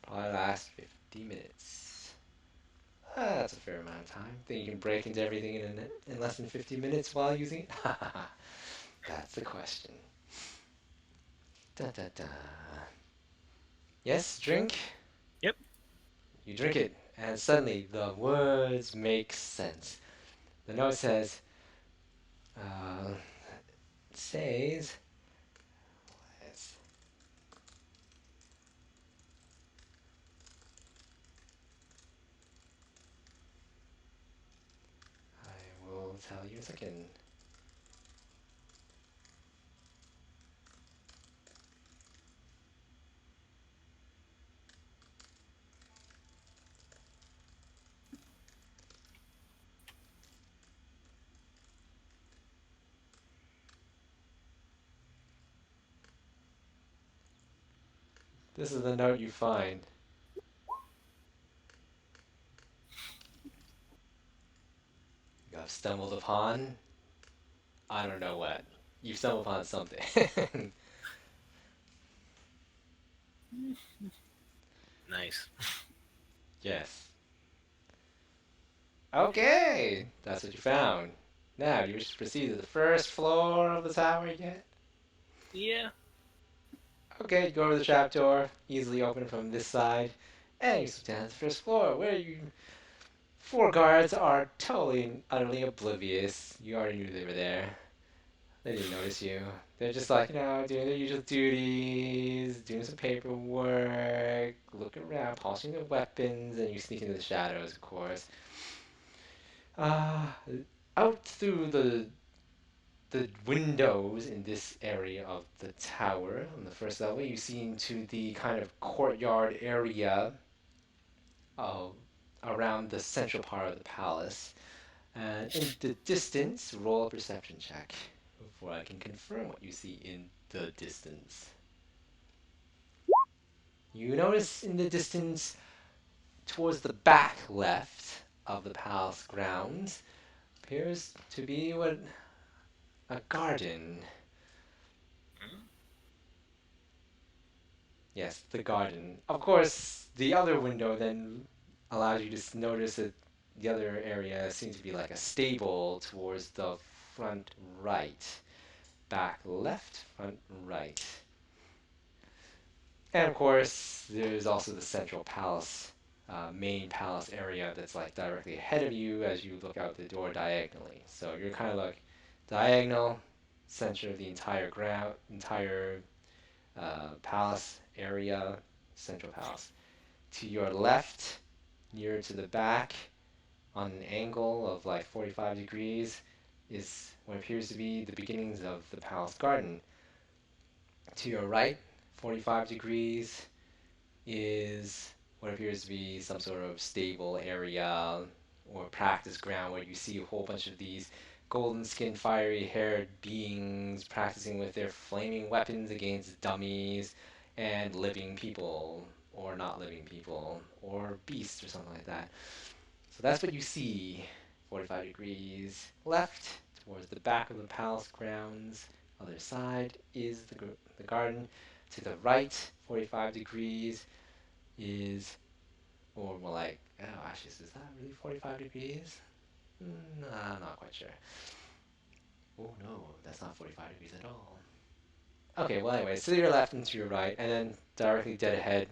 Probably lasts 50 minutes. That's a fair amount of time. Think you can break into everything in less than 50 minutes while using it? That's the question. Da da da. Yes, drink? yep. You drink it, and suddenly the words make sense. The note says, uh, it says, I will tell you in a second. This is the note you find. You have stumbled upon, I don't know what. You've stumbled upon something. Nice. Yes. Okay, that's what you found. Now, do you wish to proceed to the first floor of the tower yet? Yeah. Okay, go to the trapdoor, easily open from this side, and you slip down to the first floor, where you 4 guards are totally and utterly oblivious. You already knew they were there. They didn't notice you. They're just like, doing their usual duties, doing some paperwork, looking around, polishing their weapons, and you sneak into the shadows, of course. Uh, Out through the windows in this area of the tower on the first level, you see into the kind of courtyard area uh, around the central part of the palace. And in the distance, roll a perception check before I can confirm what you see in the distance. You notice in the distance, towards the back left of the palace grounds, appears to be what a garden. Yes, the garden. Of course, the other window then allows you to notice that the other area seems to be like a stable towards the front right. Back left, front right. And of course, there's also the central palace, main palace area that's like directly ahead of you as you look out the door diagonally. So you're kind of like diagonal, center of the entire palace area, central palace. To your left, near to the back, on an angle of like 45 degrees, is what appears to be the beginnings of the palace garden. To your right, 45 degrees, is what appears to be some sort of stable area or practice ground where you see a whole bunch of these golden skinned, fiery haired beings practicing with their flaming weapons against dummies and living people, or not living people, or beasts, or something like that. So that's what you see. 45 degrees left towards the back of the palace grounds. Other side is the garden. To the right, 45 degrees is, or more like, oh, actually, is that really 45 degrees? Nah, not quite sure. Oh no, that's not 45 degrees at all. Okay, well, anyway, to your left and to your right, and then directly dead ahead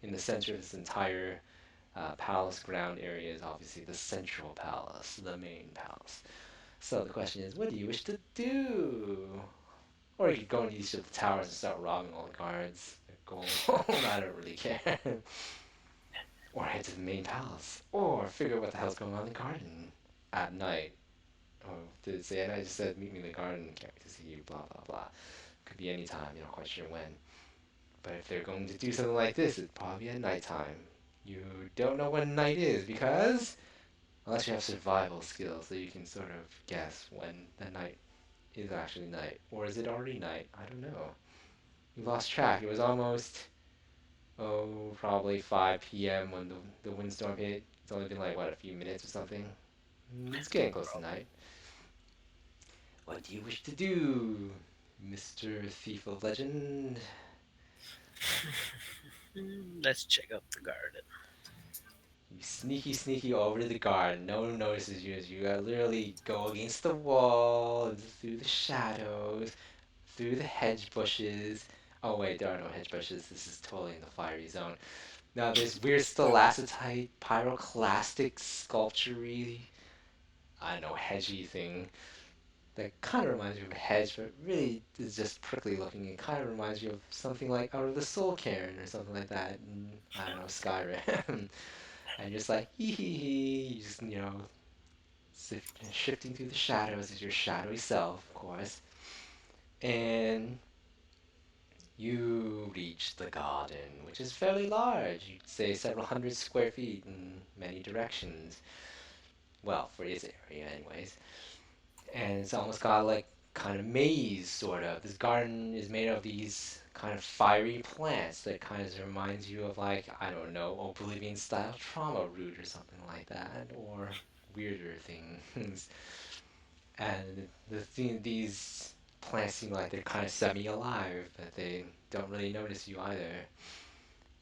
in the center of this entire palace ground area is obviously the central palace, the main palace. So the question is, what do you wish to do? Or you could go into each of the towers and start robbing all the guards. Gold. I don't really care. Or head to the main palace. Or figure out what the hell's going on in the garden at night. Or did it say at night? It just said, meet me in the garden, can't wait to see you, blah, blah, blah. Could be any time, you're not quite sure when. But if they're going to do something like this, it'd probably be at nighttime. You don't know when night is because Unless you have survival skills that you can sort of guess when the night is actually night. Or is it already night? I don't know. You lost track. It was almost, oh, probably 5 p.m. when the windstorm hit. It's only been like, what, a few minutes or something? It's getting close to Probably. night. What do you wish to do, Mr. Thief of Legend? Let's check out the garden. You sneaky over to the garden. No one notices you as you literally go against the wall, through the shadows, through the hedge bushes. Oh wait, there are no hedge bushes. This is totally in the fiery zone. Now there's weird stalactite, pyroclastic, sculpture-y, I don't know, hedgy thing that kind of reminds you of a hedge, but really is just prickly looking. It kind of reminds you of something like out of the Soul Cairn or something like that. In, I don't know, Skyrim. And you're just like, hee hee hee. You just, shifting through the shadows as your shadowy self, of course. And you reach the garden, which is fairly large. You'd say several hundred square feet in many directions. Well, for its area, anyways. And it's almost got like kind of maze, sort of. This garden is made of these kind of fiery plants that kind of reminds you of, like, I don't know, Oblivion style trauma root or something like that, or weirder things. And these plants seem like they're kind of semi-alive, but they don't really notice you either.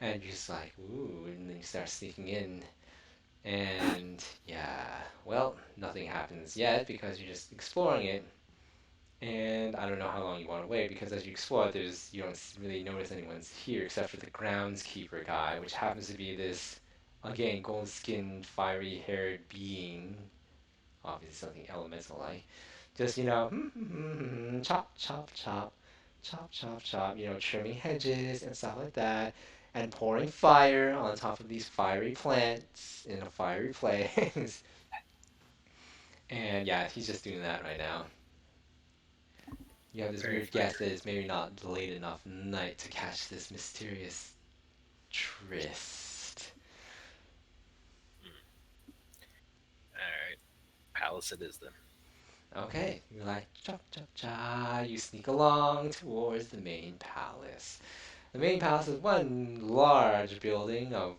And you're just like, ooh, and then you start sneaking in. And yeah, well, nothing happens yet because you're just exploring it. And I don't know how long you want to wait because as you explore, you don't really notice anyone's here except for the groundskeeper guy, which happens to be this, again, gold-skinned, fiery-haired being, obviously something elemental like. Just, chop, chop, chop, chop, chop, chop, trimming hedges and stuff like that, and pouring fire on top of these fiery plants in a fiery place. And yeah, he's just doing that right now. You have this Very weird guess familiar. that it's maybe not late enough night to catch this mysterious tryst. Alright. Palace it is then. Okay, you're like, chop, chop, cha. You sneak along towards the main palace. The main palace is one large building of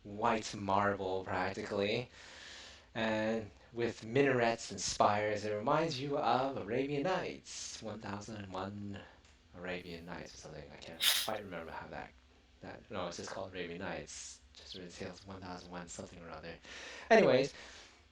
white marble, practically, and with minarets and spires. It reminds you of Arabian Nights, 1001 Arabian Nights or something. I can't quite remember how that. No, it's just called Arabian Nights. Just really tales 1001 something or other. Anyways,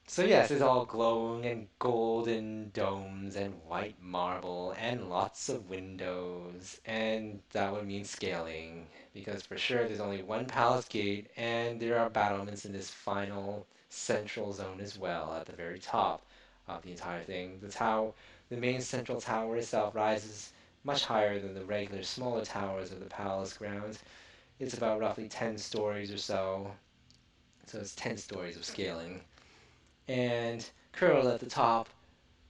so yes, it's all glowing and golden domes and white marble and lots of windows, and that would mean scaling, because for sure there's only one palace gate, and there are battlements in this final central zone as well, at the very top of the entire thing. The main central tower itself rises much higher than the regular smaller towers of the palace grounds. It's about roughly 10 stories or so it's 10 stories of scaling. And curled at the top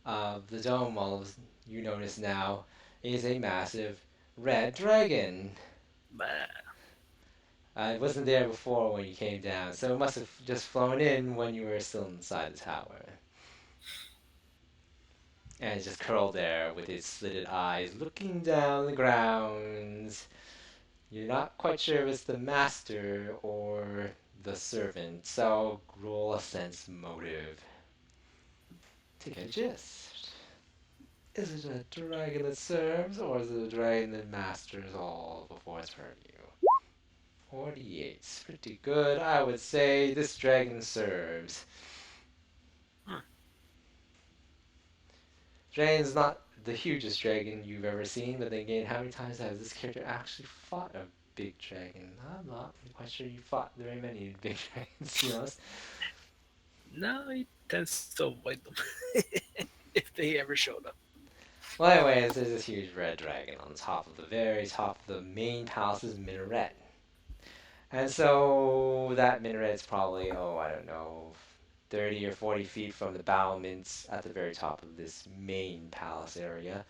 of the dome, you notice now, is a massive red dragon. Bah. It wasn't there before when you came down, so it must have just flown in when you were still inside the tower. And it's just curled there with its slitted eyes looking down the grounds. You're not quite sure if it's the master or the servant, so roll a sense motive to get a gist. Is it a dragon that serves, or is it a dragon that masters all before it's hurt you? 48. Pretty good. I would say this dragon serves. Hmm. Dragon's not the hugest dragon you've ever seen, but then again, how many times has this character actually fought a big dragon? I'm not quite sure you fought very many big dragons, to be honest. No, he tends to avoid them if they ever showed up. Well, anyways, there's this huge red dragon on top of the very top of the main palace's minaret. And so that minaret's probably, oh, I don't know, 30 or 40 feet from the battlements at the very top of this main palace area.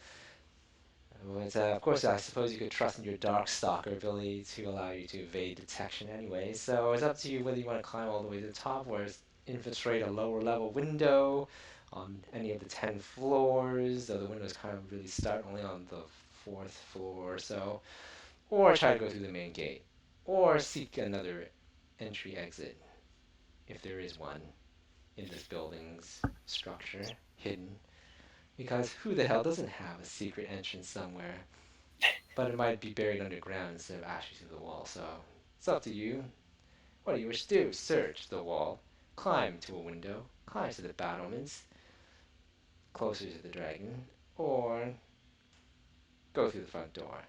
But, of course, I suppose you could trust in your Darkstalker ability to allow you to evade detection anyway, so it's up to you whether you want to climb all the way to the top or infiltrate a lower level window on any of the 10 floors, though the windows kind of really start only on the fourth floor or so, or try to go through the main gate, or seek another entry exit, if there is one, in this building's structure, hidden. Because who the hell doesn't have a secret entrance somewhere? But it might be buried underground instead of actually through the wall, so it's up to you. What do you wish to do? Search the wall, climb to a window, climb to the battlements, closer to the dragon, or go through the front door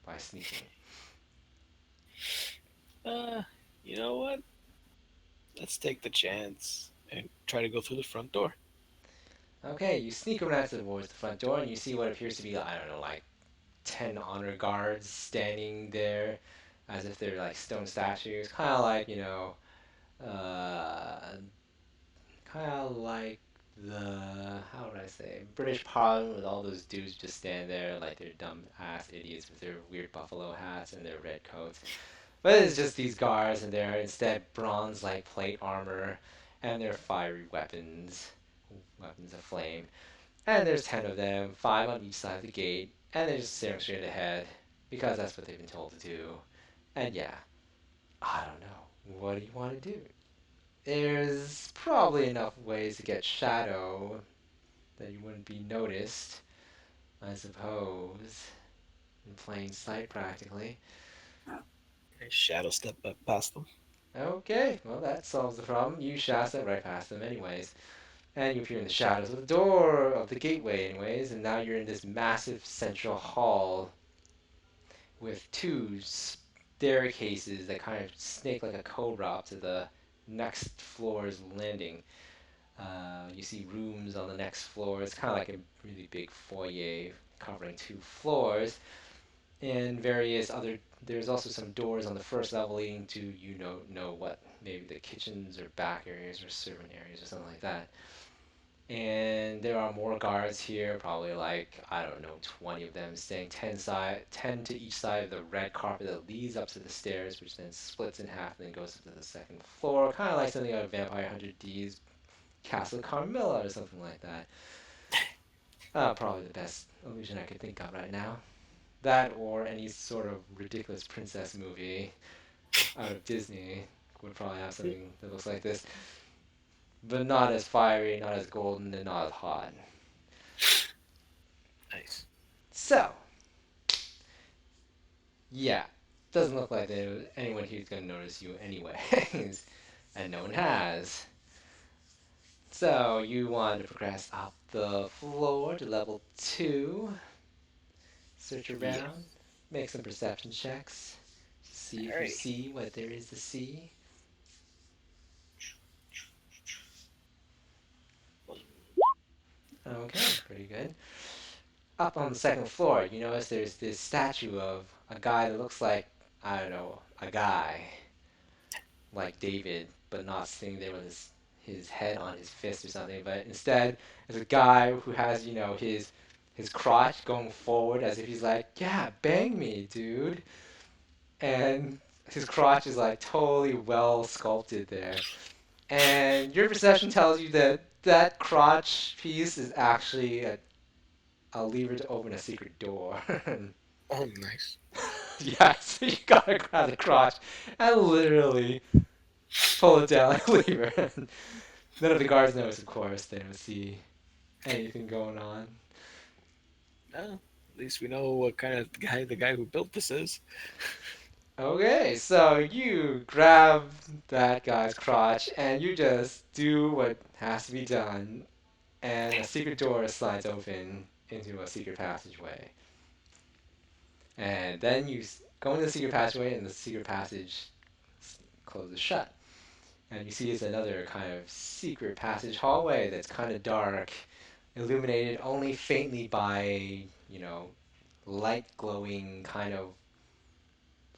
by sneaking. Uh, you know what? Let's take the chance and try to go through the front door. Okay, you sneak around towards the front door and you see what appears to be, I don't know, like 10 honor guards standing there as if they're like stone statues. Uh, kind of like how would I say, British Parliament with all those dudes just stand there like they're dumb ass idiots with their weird buffalo hats and their red coats. But it's just these guards and they're instead bronze like plate armor and their fiery weapons of flame. And there's 10 of them, 5 on each side of the gate, and they're just staring straight ahead because that's what they've been told to do. And yeah, I don't know. What do you want to do? There's probably enough ways to get shadow that you wouldn't be noticed, I suppose, in plain sight practically. Shadow step up past them. Okay, well that solves the problem. You shot it right past them anyways. And you appear in the shadows of the door of the gateway anyways, and now you're in this massive central hall with two staircases that kind of snake like a cobra up to the next floor's landing. You see rooms on the next floor. It's kind of like a really big foyer covering 2 floors, and various other. There's also some doors on the first level leading to know what maybe the kitchens or back areas or servant areas or something like that. And there are more guards here, probably like, I don't know, 20 of them staying 10 to each side of the red carpet that leads up to the stairs, which then splits in half and then goes up to the second floor, kind of like something out of Vampire Hunter D's Castle Carmilla or something like that. Probably the best illusion I could think of right now. That or any sort of ridiculous princess movie out of Disney would probably have something that looks like this, but not as fiery, not as golden, and not as hot. Nice. So, yeah, doesn't look like anyone here's gonna notice you anyways, and no one has. So you want to progress up the floor to level 2, search Yeah. around, make some perception checks, see if you Alrighty. see what there is to see. Okay, pretty good. Up on the second floor, you notice there's this statue of a guy that looks like, I don't know, a guy like David, but not sitting there with his head on his fist or something, but instead there's a guy who has, his crotch going forward as if he's like, yeah, bang me, dude. And his crotch is like totally well sculpted there. And your perception tells you that that crotch piece is actually a lever to open a secret door. Oh, nice. Yeah, so you gotta grab the crotch and literally pull it down like a lever. None of the guards notice, of course. They don't see anything going on. No, at least we know what kind of guy the guy who built this is. Okay, so you grab that guy's crotch and you just do what has to be done, and a secret door slides open into a secret passageway. And then you go into the secret passageway, and the secret passage closes shut. And you see it's another kind of secret passage hallway that's kind of dark, illuminated only faintly by, light glowing kind of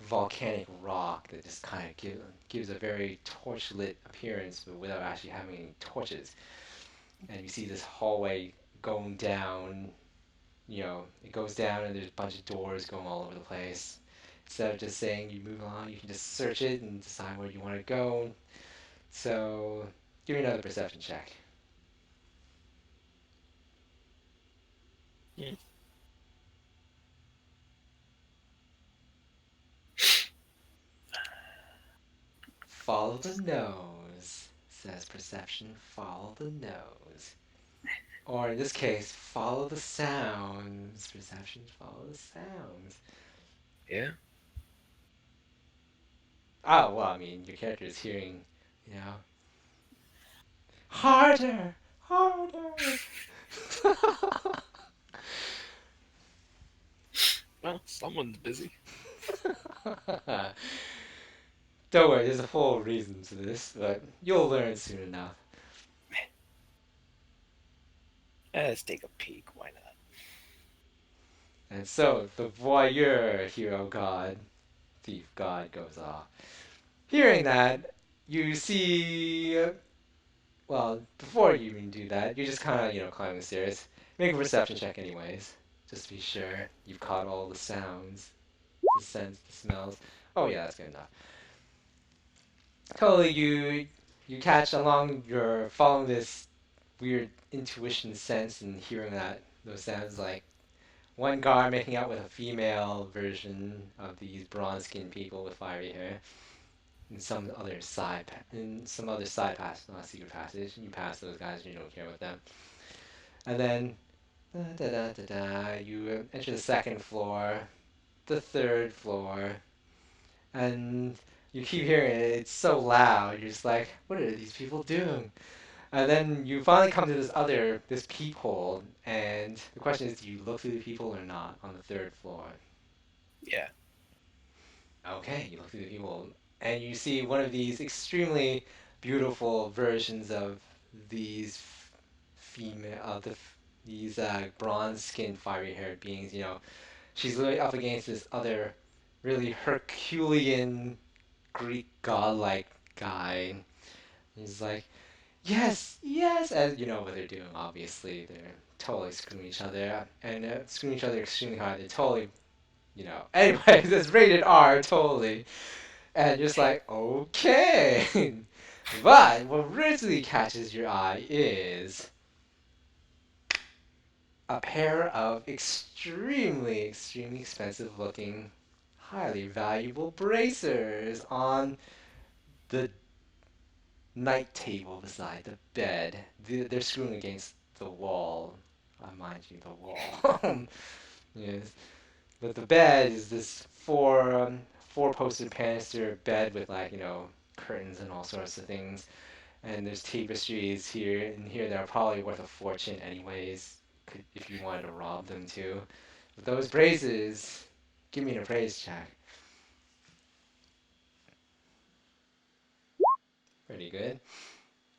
volcanic rock that just kind of gives a very torch-lit appearance, but without actually having any torches. And you see this hallway going down, it goes down and there's a bunch of doors going all over the place. Instead of just saying you move along, you can just search it and decide where you want to go. So Give me another perception check. Hmm. Follow the nose, says perception. Follow the nose. Or in this case, follow the sounds. Perception, follow the sounds. Yeah. Oh, well, I mean, your character is hearing, you know, harder, harder. Well, someone's busy. Don't worry, there's a whole reason to this, but you'll learn soon enough. Let's take a peek. Why not? And so the voyeur hero god, thief god, goes off. Hearing that, you see. Well, before you even do that, you just kind of, climb the stairs. Make a perception check, anyways, just to be sure you've caught all the sounds, the scents, the smells. Oh yeah, that's good enough. Totally, you catch along. You're following this weird intuition sense and hearing those sounds like one guard making out with a female version of these bronze-skinned people with fiery hair. In some other side pass, not a secret passage, you pass those guys and you don't care about them. And then, you enter the second floor, the third floor, and you keep hearing it. It's so loud. You're just like, what are these people doing? And then you finally come to this peephole, and the question is, do you look through the people or not on the third floor? Yeah. Okay, you look through the people, and you see one of these extremely beautiful versions of these female, these bronze-skinned, fiery-haired beings. She's literally up against this other really Herculean Greek godlike guy. He's like, yes, yes, and you know what they're doing. Obviously, they're totally screwing each other and screwing each other extremely hard. They're totally, Anyways, it's rated R, totally. And just like, okay. But what really catches your eye is a pair of extremely, extremely expensive looking, highly valuable bracers on the night table beside the bed. They're screwing against the wall. Mind you, the wall. Yes. But the bed is this four-posted banister bed with curtains and all sorts of things. And there's tapestries here and here that are probably worth a fortune anyways, if you wanted to rob them too. But those braces, give me an appraise check. Pretty good.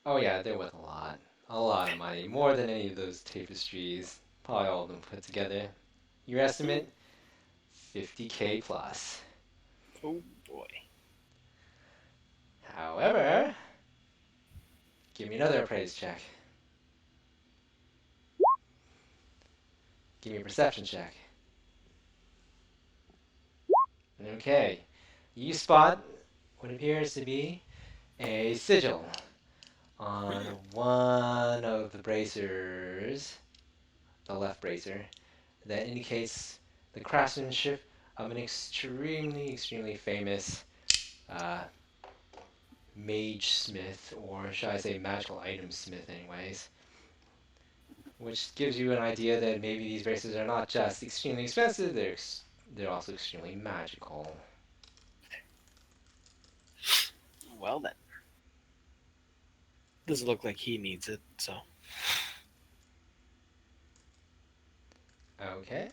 Oh yeah, they're worth a lot. A lot of money. More than any of those tapestries. Probably all of them put together. Your estimate? 50K plus. Oh boy. However, give me another appraise check. Give me a perception check. Okay. You spot what appears to be a sigil on one of the bracers, the left bracer, that indicates the craftsmanship of an extremely, extremely famous uh, mage smith, or should I say magical item smith anyways, which gives you an idea that maybe these bracers are not just extremely expensive, they're also extremely magical. Well then. Doesn't look like he needs it, so. Okay.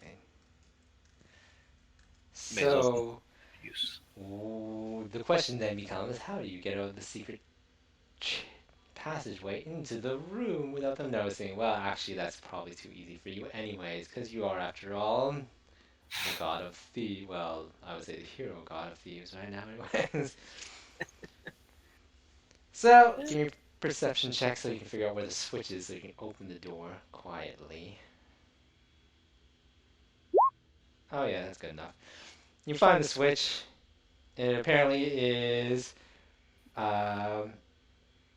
May as well So, use. the question then becomes, how do you get out of the secret passageway into the room without them noticing? Well, actually, that's probably too easy for you anyways, because you are, after all, the god of thieves. Well, I would say the hero god of thieves right now anyways. So, give me a perception check so you can figure out where the switch is so you can open the door quietly. Oh yeah, that's good enough. You find the switch. It apparently is, um,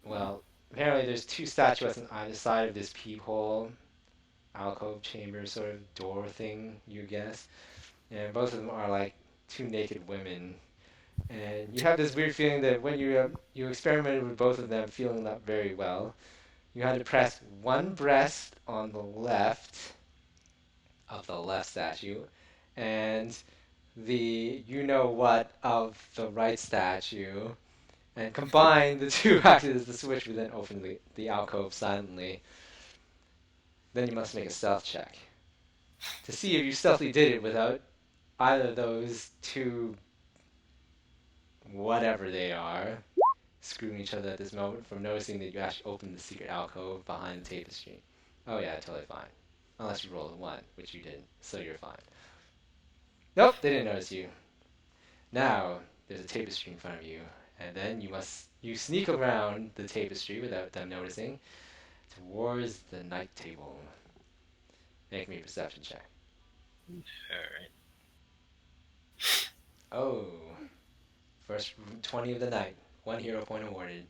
well, apparently there's two statuettes on either side of this peephole, alcove chamber sort of door thing, you guess. And both of them are like two naked women. And you have this weird feeling that when you experimented with both of them feeling not very well, you had to press one breast on the left of the left statue, and the you know what of the right statue, and combine the two acted as the switch would then open the alcove silently. Then you must make a stealth check to see if you stealthily did it without either of those two, whatever they are, screwing each other at this moment from noticing that you actually opened the secret alcove behind the tapestry. Oh yeah, totally fine. Unless you rolled a 1, which you didn't, so you're fine. Nope, they didn't notice you. Now, there's a tapestry in front of you, and then you sneak around the tapestry without them noticing towards the night table. Make me a perception check. Alright. Oh, first 20 of the night. 1 hero point awarded.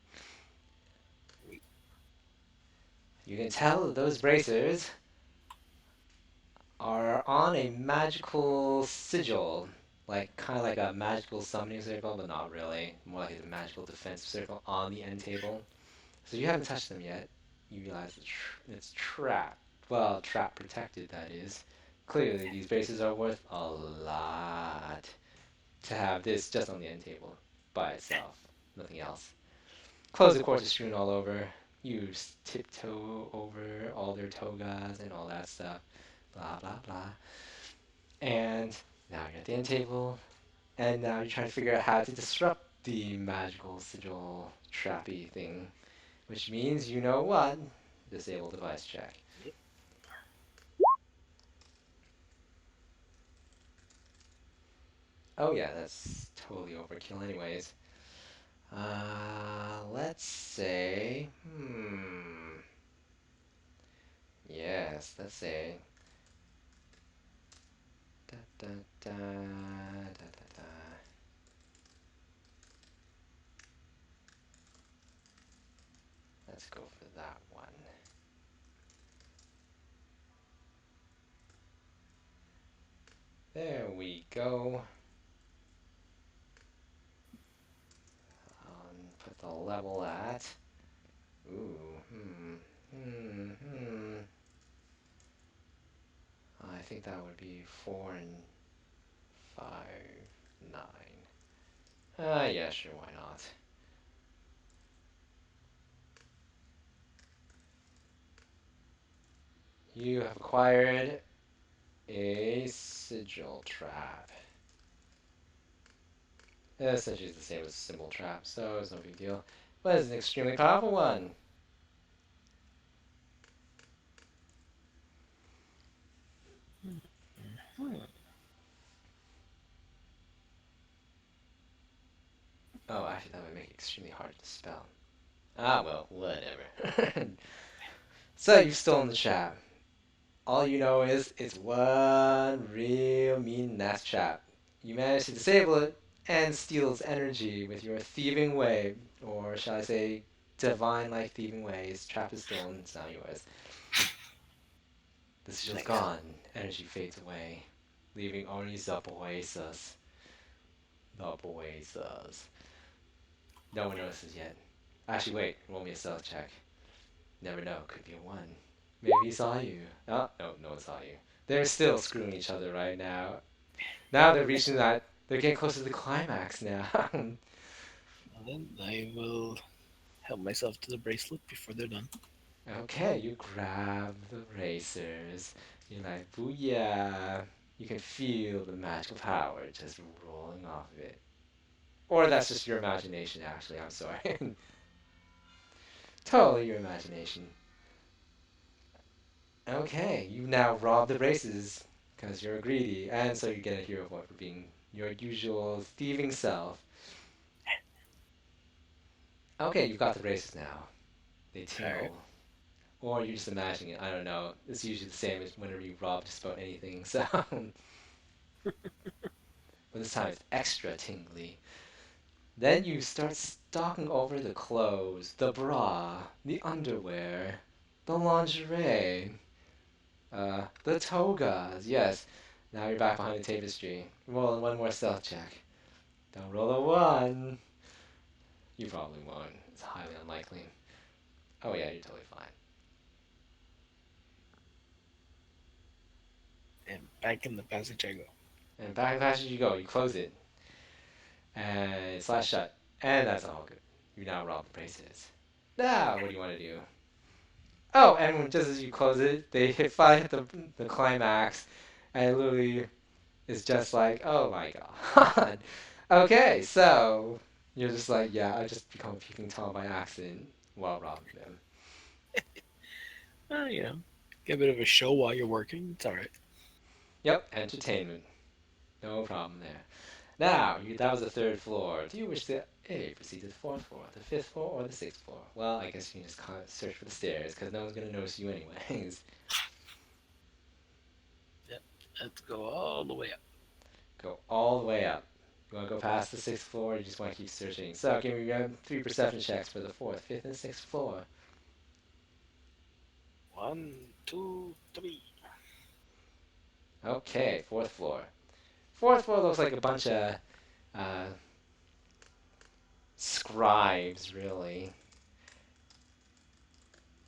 You can tell that those bracers are on a magical sigil, like kind of like a magical summoning circle, but not really. More like a magical defensive circle on the end table. So you haven't touched them yet. You realize it's trapped. Well, trap protected, that is. Clearly, these bases are worth a lot to have this just on the end table by itself. Nothing else. Clothes, of course, are strewn all over. You tiptoe over all their togas and all that stuff. Blah, blah, blah. And now you're at the end table. And now you're trying to figure out how to disrupt the magical sigil trappy thing. Which means, you know what? Disable device check. Yep. Oh yeah, that's totally overkill anyways. Let's say, yes, let's say, da, da, da, da, da, da. Let's go for that one. There we go. Put the level at. Ooh, I think that would be 4 and 5, 9. Yeah, sure, why not? You have acquired a sigil trap. Essentially, it's the same as a symbol trap, so it's no big deal. But it's an extremely powerful one. Oh, actually, that would make it extremely hard to spell. Ah, well, whatever. So, you've stolen the trap. All you know is it's one real mean nasty trap. You managed to disable it and steal its energy with your thieving way, or shall I say, divine-like thieving ways. Trap is stolen, it's now yours. The sigil's Nice. gone, energy fades away, leaving only the boazes. The boazes. No one notices yet. Actually, wait, roll me a stealth check. Never know, could be a 1. Maybe he saw you. Oh, no one saw you. They're still screwing each other right now. Now they're reaching that. They're getting close to the climax now. Well, then I will help myself to the bracelet before they're done. Okay, you grab the racers. You're like, booyah. You can feel the magical power just rolling off of it. Or that's just your imagination, actually. I'm sorry. Totally your imagination. Okay, you now rob the braces because you're greedy, and so you get a hero point for being your usual thieving self. Okay, you've got the braces now. They tingle. Alright. Or you're just imagining it. I don't know. It's usually the same as whenever you rob just about anything. So, but this time it's extra tingly. Then you start Talking over the clothes, the bra, the underwear, the lingerie, the togas. Yes. Now you're back behind the tapestry. Roll one more stealth check. Don't roll a 1. You probably won't. It's highly unlikely. Oh yeah, you're totally fine. And back in the passage I go. And back in the passage you go. You close it. And it slides shut. And that's all good. You now rob the braces. Now, what do you want to do? Oh, and just as you close it, they finally hit the climax, and it literally is just like, oh my god. Okay, so you're just like, yeah, I just become a peeping Tom by accident while robbing them. You know, get a bit of a show while you're working. It's all right. Yep, entertainment. No problem there. Now, that was the 3rd floor. Do you wish to A, proceed to the 4th floor, the 5th floor, or the 6th floor? Well, I guess you can just kind of search for the stairs, because no one's going to notice you anyways. Let's go all the way up. Go all the way up. You want to go past the 6th floor, or you just want to keep searching? So, give me 3 perception checks for the 4th, 5th, and 6th floor. 1, 2, 3. Okay, 4th floor. 4th floor looks like a bunch of uh, scribes, really.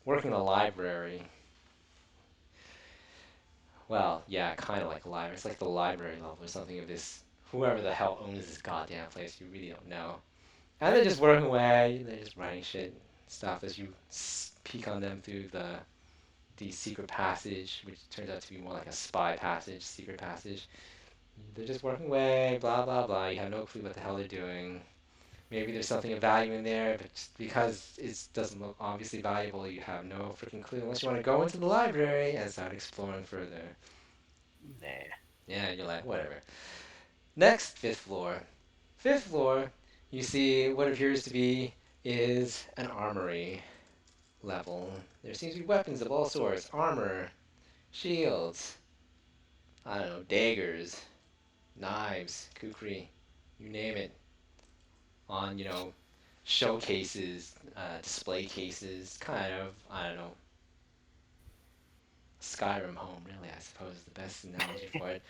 Working in a library. Well, yeah, kind of like a library. It's like the library level or something of this. Whoever the hell owns this goddamn place, you really don't know. And they're just working away. They're just writing shit, stuff as you peek on them through the secret passage, which turns out to be more like a spy passage, secret passage. They're just working away, blah blah blah. You have no clue what the hell they're doing. Maybe there's something of value in there, but just because it doesn't look obviously valuable, you have no freaking clue unless you want to go into the library and start exploring further. Nah. Yeah, you're like, whatever. Next, 5th floor. 5th floor, you see what appears to be is an armory level. There seems to be weapons of all sorts. Armor, shields, I don't know, daggers, knives, kukri, you name it. On, showcases, display cases, kind of, I don't know, Skyrim home, really, I suppose is the best analogy for it.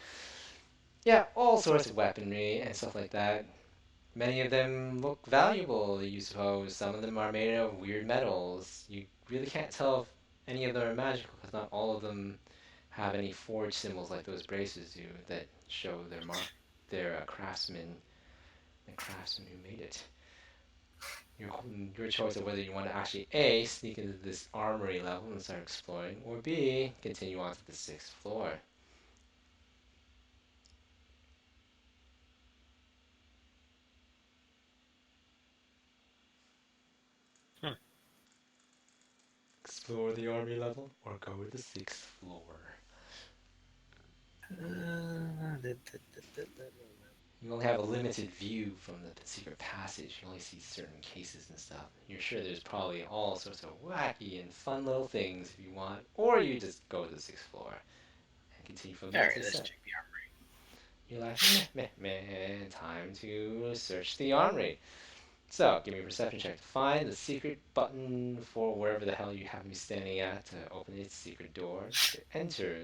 Yeah, all sorts of weaponry and stuff like that. Many of them look valuable, you suppose. Some of them are made of weird metals. You really can't tell if any of them are magical, because not all of them have any forged symbols like those braces do that show their craftsman, the craftsman who made it. Your choice of whether you want to actually A, sneak into this armory level and start exploring, or B, continue on to the 6th floor. Explore the armory level or go to the 6th floor. You only have a limited view from the secret passage. You only see certain cases and stuff. You're sure there's probably all sorts of wacky and fun little things if you want, or you just go to the 6th floor and continue from there Alright, to the let's 7th. check the armory. You're like, time to search the armory. So, give me a perception check to find the secret button for wherever the hell you happen to be standing at to open its secret door to enter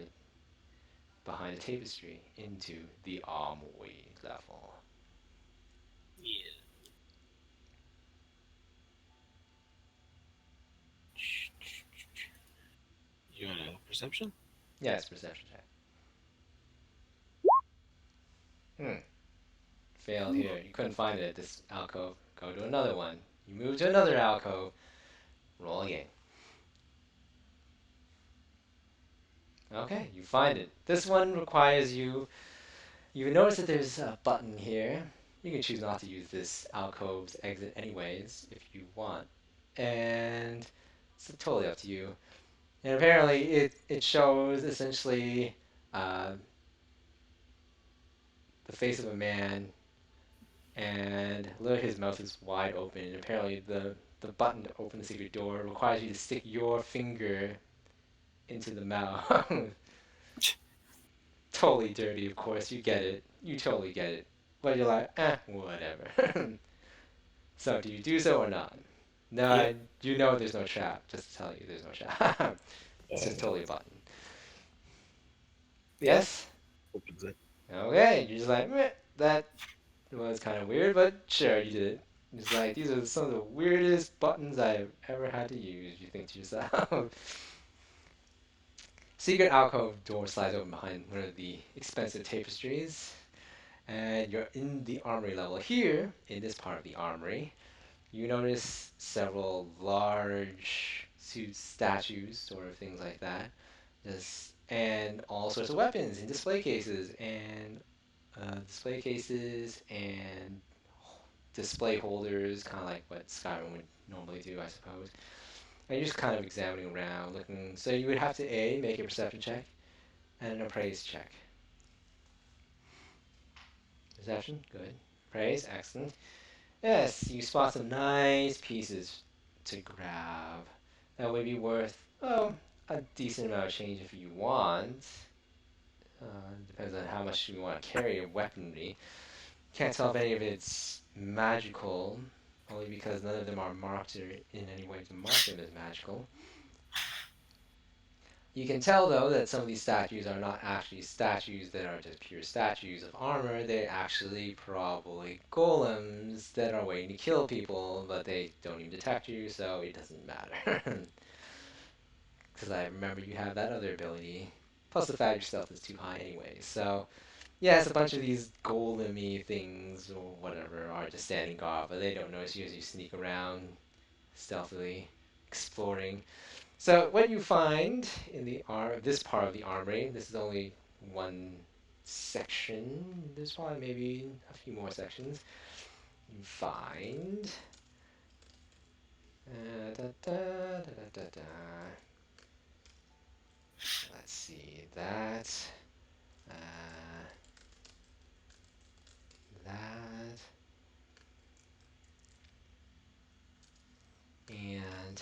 behind the tapestry into the armory level. Yeah. You want a perception? Yes, perception check. Failed here. You couldn't find it at this alcove. Go to another one. You move to another alcove. Roll again. Okay, you find it. This one requires you. You notice that there's a button here. You can choose not to use this alcove's exit anyways, if you want. And it's totally up to you. And apparently it shows essentially uh, the face of a man, and literally his mouth is wide open. And apparently the button to open the secret door requires you to stick your finger into the mouth. Totally dirty, of course. You get it. You totally get it. But you're like, whatever. So do you do so or not? No, Yep. you know there's no trap. Just to tell you, there's no trap. It's just totally a button. Yep. Yes? Opens it. Okay, you're just like, meh, that was kind of weird, but sure, you did it. It's like, these are some of the weirdest buttons I've ever had to use, you think to yourself. Secret alcove door slides open behind one of the expensive tapestries, and you're in the armory level. Here, in this part of the armory, you notice several large statues, sort of things like that, just and all sorts of weapons in display cases and display holders, kind of like what Skyrim would normally do, I suppose. And you're just kind of examining around, looking. So you would have to make a perception check and an appraise check. Perception, good. Appraise, excellent. Yes, you spot some nice pieces to grab. That would be worth, a decent amount of change if you want. Depends on how much you want to carry your weaponry. Can't tell if any of it's magical, only because none of them are marked in any way to mark them as magical. You can tell, though, that some of these statues are not actually statues that are just pure statues of armor. They're actually probably golems that are waiting to kill people, but they don't even detect you, so it doesn't matter. Because I remember you have that other ability. Plus the fact your stealth is too high anyway, so... Yeah, it's a bunch of these golem-y things, or whatever, are just standing guard, but they don't notice you as you sneak around, stealthily, exploring. So what you find in this part of the armory, this is only one section. There's probably maybe a few more sections. You find. Da, da, da, da, da, da. Let's see that. Uh, that. And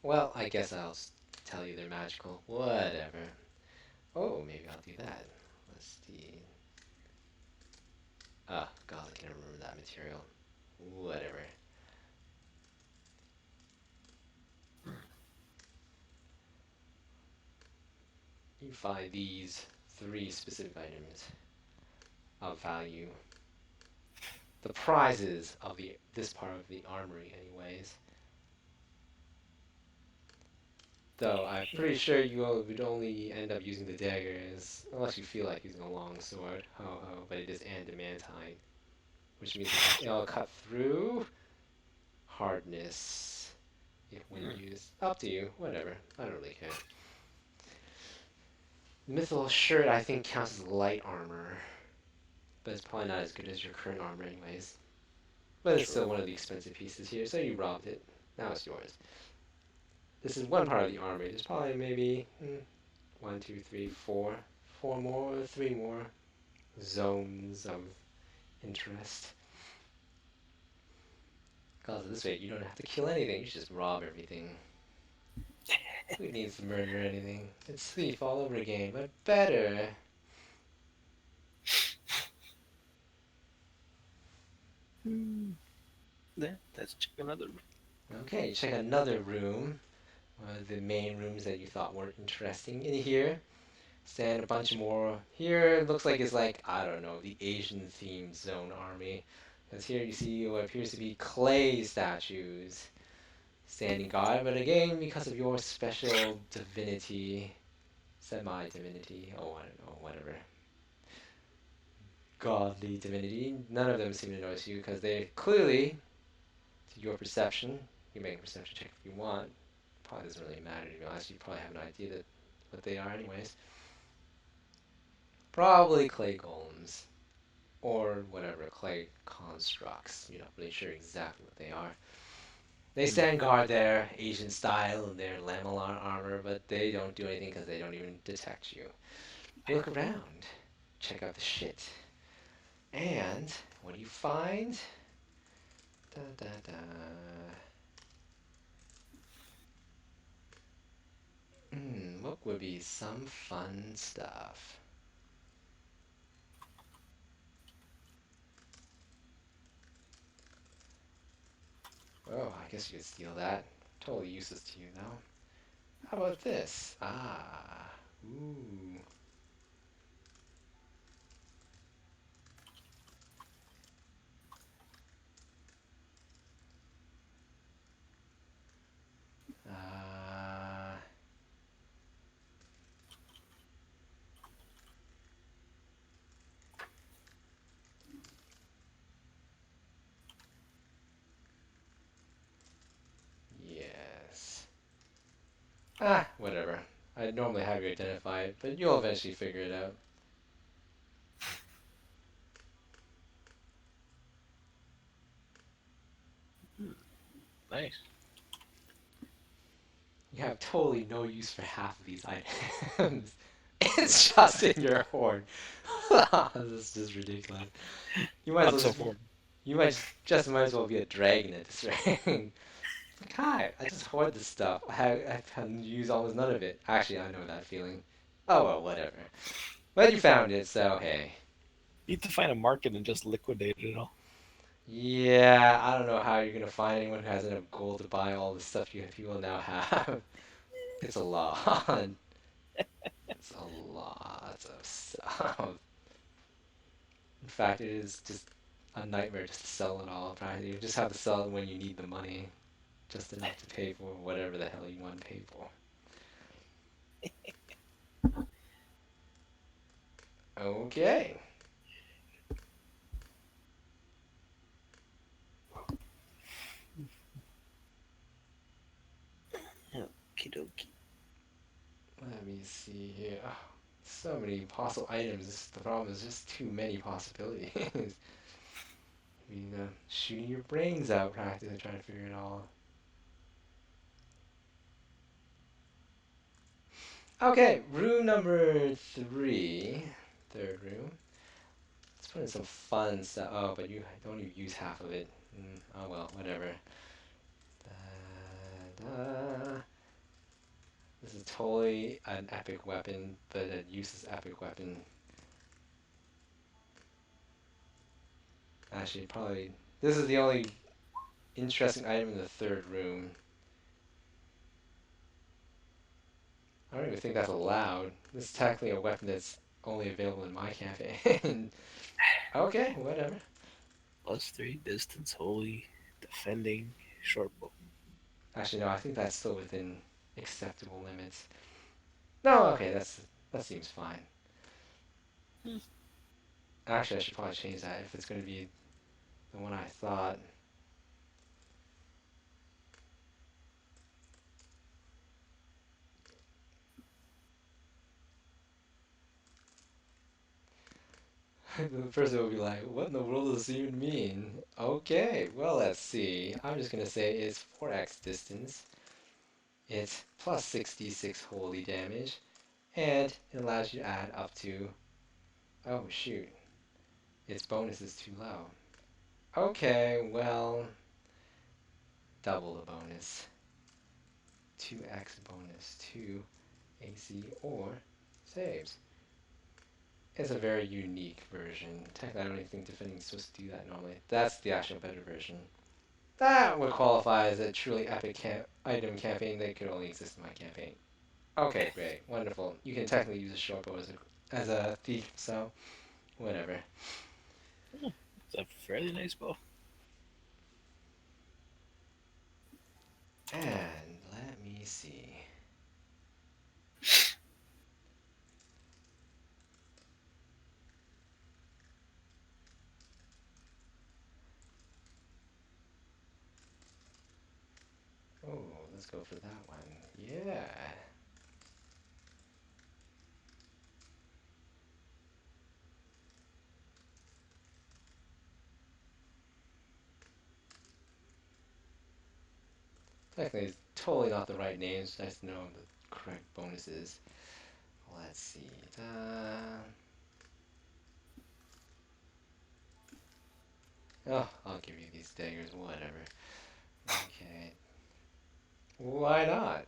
well, I guess I'll tell you they're magical. Whatever. Oh, maybe I'll do that. Let's see. Oh, God, I can't remember that material. Whatever. You find these 3 specific items of value. The prizes of this part of the armory, anyways. Though I'm pretty sure you would only end up using the daggers unless you feel like using a long sword. But it is adamantine, which means it'll cut through hardness if when used. Up to you, whatever. I don't really care. The mithril shirt I think counts as light armor, but it's probably not as good as your current armor anyways. But it's still one of the expensive pieces here, so you robbed it. Now it's yours. This is one part of the armory. There's probably maybe 1, 2, 3, 4, 4 more, 3 more zones of interest. Because this way, you don't have to kill anything. You just rob everything. Who needs to murder anything? It's Thief all over again, but better. Yeah, let's check another room. Okay, check another room. One of the main rooms that you thought were interesting. In here, stand a bunch more. Here, it looks like it's like, I don't know, the Asian themed zone army. Because here you see what appears to be clay statues standing guard, but again, because of your special divinity, semi-divinity, oh, I don't know, whatever, godly divinity, none of them seem to notice you because they clearly, to your perception, you can make a perception check if you want. Probably doesn't really matter to be honest. You probably have an idea that what they are, anyways. Probably clay golems or whatever clay constructs. You're not really sure exactly what they are. They stand guard there, Asian style, in their lamellar armor, but they don't do anything because they don't even detect you. You look around, check out the shit, and what do you find? Da da da. What would be some fun stuff? Oh, I guess you could steal that. Totally useless to you, though. How about this? Ah. Ooh. Uh, yes. Ah, whatever. I'd normally have you identify it, but you'll eventually figure it out. Nice. You have totally no use for half of these items. It's just in your horn. This is just ridiculous. You might as Not well so just far. you might as well be a dragon at this rate. Like, hi, I just hoard this stuff. I use almost none of it. Actually, I know that feeling. Oh well, whatever. But you found it, so hey. You need to find a market and just liquidate it all. Yeah, I don't know how you're gonna find anyone who has enough gold to buy all the stuff you people now have. It's a lot. It's a lot of stuff. In fact, it is just a nightmare just to sell it all. Practically, you just have to sell it when you need the money, just enough to pay for whatever the hell you want to pay for. Okay. Okie dokie. Let me see here. Oh, so many possible items. The problem is just too many possibilities. I mean, shooting your brains out practically trying to figure it all. Okay, room number 3. Third room. Let's put in some fun stuff. Oh, but you don't even use half of it. Oh well, whatever. Da. This is totally an epic weapon, but a useless epic weapon. Actually, probably. This is the only interesting item in the third room. I don't even think that's allowed. This is technically a weapon that's only available in my campaign. Okay, whatever. +3 distance, holy, defending, short bow. Actually, no, I think that's still within acceptable limits. No, okay, that seems fine. Actually, I should probably change that if it's going to be the one I thought. The person will be like, what in the world does this even mean? Okay, well, let's see. I'm just going to say it's 4x distance. It's plus 66 holy damage. And it allows you to add up to... Oh, shoot. Its bonus is too low. Okay, well... Double the bonus. 2x bonus. 2 AC or saves. It's a very unique version. Technically, I don't even think defending is supposed to do that normally. That's the actual better version. That would qualify as a truly epic item campaign that could only exist in my campaign. Okay, great, wonderful. You can technically use a short bow as a thief, so whatever. It's a fairly nice bow. And let me see. Oh, let's go for that one. Yeah. Technically, it's totally not the right names. I just know the correct bonuses. Let's see. Oh, I'll give you these daggers, whatever. Okay. Why not?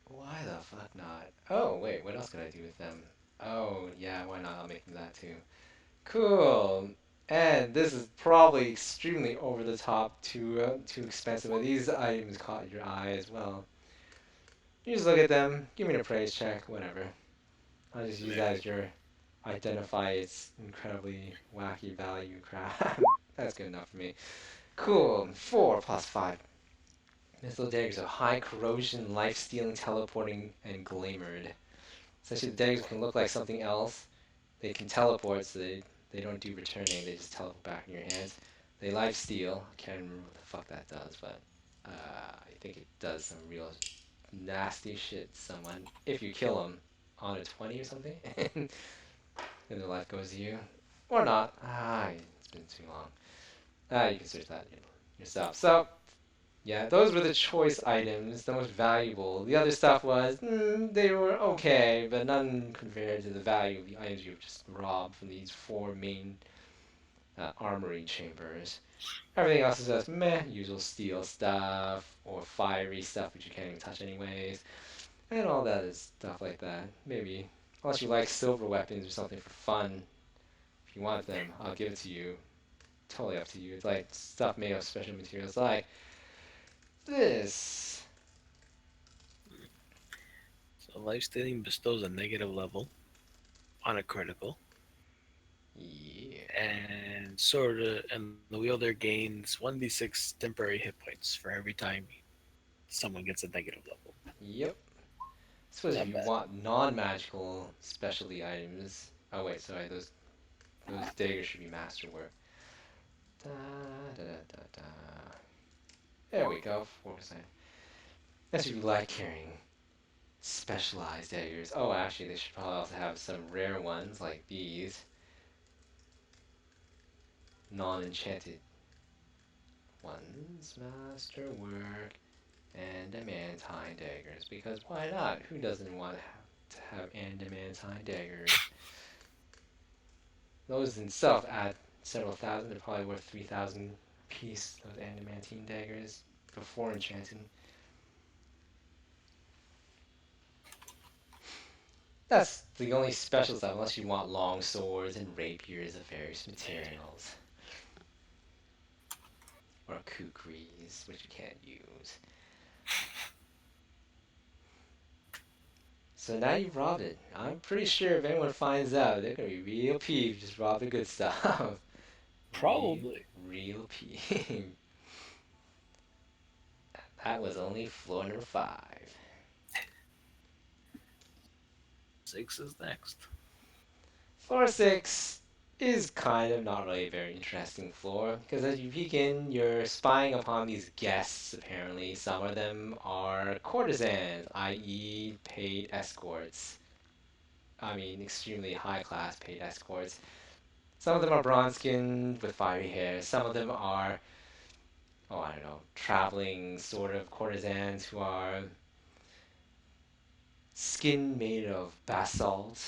Why the fuck not? Oh, wait, what else could I do with them? Oh, yeah, why not? I'll make them that too. Cool. And this is probably extremely over the top, too expensive, but these items caught your eye as well. You just look at them, give me an appraise check, whatever. I'll just use that as your identify its incredibly wacky value crap. That's good enough for me. Cool. 4 plus 5. Missile daggers are high corrosion, life stealing, teleporting, and glimmered. Essentially, the daggers can look like something else. They can teleport, so they don't do returning, they just teleport back in your hands. They life steal. I can't remember what the fuck that does, but I think it does some real nasty shit to someone. If you kill them on a 20 or something, and their life goes to you. Or not. It's been too long. You can search that yourself. So, yeah, those were the choice items, the most valuable. The other stuff was, they were okay, but none compared to the value of the items you've just robbed from these 4 main armory chambers. Everything else is just meh, usual steel stuff, or fiery stuff which you can't even touch anyways, and all that is stuff like that. Maybe, unless you like silver weapons or something for fun, if you want them, I'll give it to you. Totally up to you. It's like stuff made of special materials like this. So life stealing bestows a negative level on a critical. Yeah. And the wielder gains 1d6 temporary hit points for every time someone gets a negative level. Yep. I suppose if Not you bad. want non-magical specialty items. Oh wait, sorry, those daggers should be masterwork. Da, da, da, da, da. There we go. 4%. That's if you like carrying specialized daggers. Oh, actually, they should probably also have some rare ones like these. Non-enchanted ones. Masterwork and adamantine daggers. Because why not? Who doesn't want to have adamantine daggers? Those themselves add several thousand. They're probably worth 3,000 piece, those adamantine daggers, before enchanting. That's the only special stuff, unless you want long swords and rapiers of various materials. Or kukris, which you can't use. So now you've robbed it. I'm pretty sure if anyone finds out, they're gonna be real peeved. Just rob the good stuff. Probably. Real peeved. That was only floor number 5. 6 is next. Floor 6 is kind of not really a very interesting floor, because as you begin, you're spying upon these guests, apparently. Some of them are courtesans, i.e. paid escorts. I mean, extremely high-class paid escorts. Some of them are bronze-skinned with fiery hair. Some of them are, I don't know, traveling sort of courtesans who are skin made of basalt,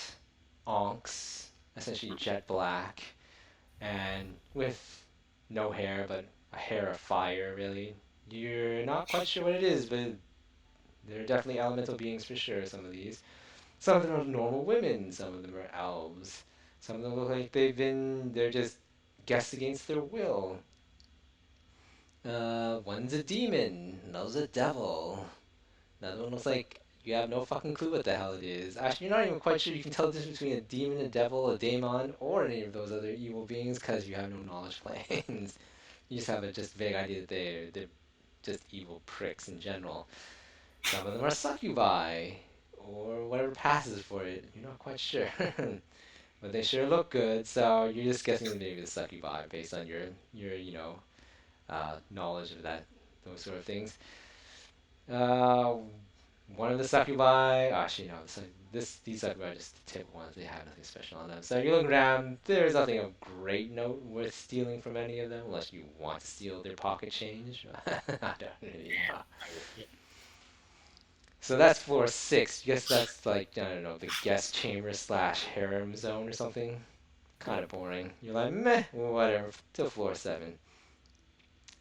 onyx, essentially jet black, and with no hair, but a hair of fire, really. You're not quite sure what it is, but they're definitely elemental beings for sure, some of these. Some of them are normal women, some of them are elves. Some of them look like they're just guests against their will. One's a demon, another's a devil. Another one looks like you have no fucking clue what the hell it is. Actually, you're not even quite sure you can tell the difference between a demon, a devil, a daemon, or any of those other evil beings because you have no knowledge planes. You just have a just vague idea that they're just evil pricks in general. Some of them are succubi, or whatever passes for it. You're not quite sure. But they sure look good, so you're just guessing that maybe the succubi based on your knowledge of those sort of things. Uh, One of the succubi, actually no, these succubi are just the typical ones. They have nothing special on them. So you're looking around. There's nothing of great note worth stealing from any of them, unless you want to steal their pocket change. I don't really know. So that's floor 6. Guess that's like, I don't know, the guest chamber slash harem zone or something. Kind of boring. You're like, meh, whatever, till floor 7.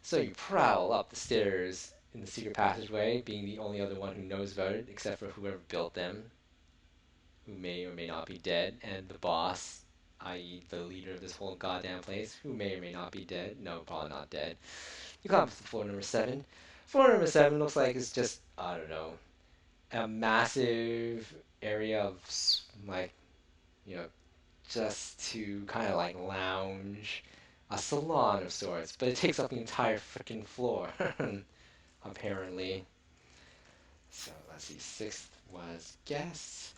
So you prowl up the stairs in the secret passageway, being the only other one who knows about it, except for whoever built them, who may or may not be dead, and the boss, i.e., the leader of this whole goddamn place, who may or may not be dead. No, probably not dead. You climb up to floor number 7. Floor number 7 looks like it's just, I don't know, a massive area of, like, you know, just to kind of like lounge, a salon of sorts, but it takes up the entire freaking floor, apparently. So let's see, sixth was guests.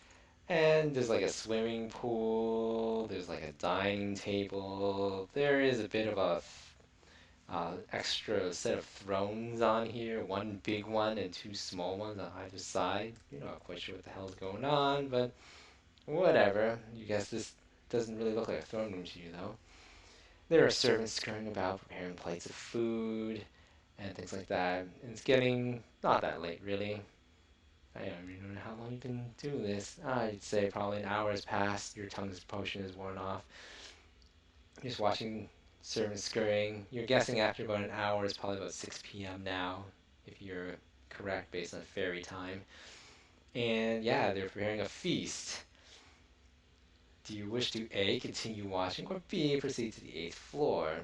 And there's like a swimming pool, there's like a dining table, there is a bit of a extra set of thrones on here, one big one and two small ones on either side. You're not quite sure what the hell's going on, but whatever. You guess this doesn't really look like a throne room to you, though. There are servants scurrying about, preparing plates of food and things like that. And it's getting not that late, really. I don't even know how long you've been doing this. I'd say probably an hour has passed. Your tongue's potion is worn off. You're just watching servants scurrying. You're guessing after about an hour, it's probably about 6 p.m. now, if you're correct based on fairy time. And yeah, they're preparing a feast. Do you wish to A, continue watching, or B, proceed to the 8th floor?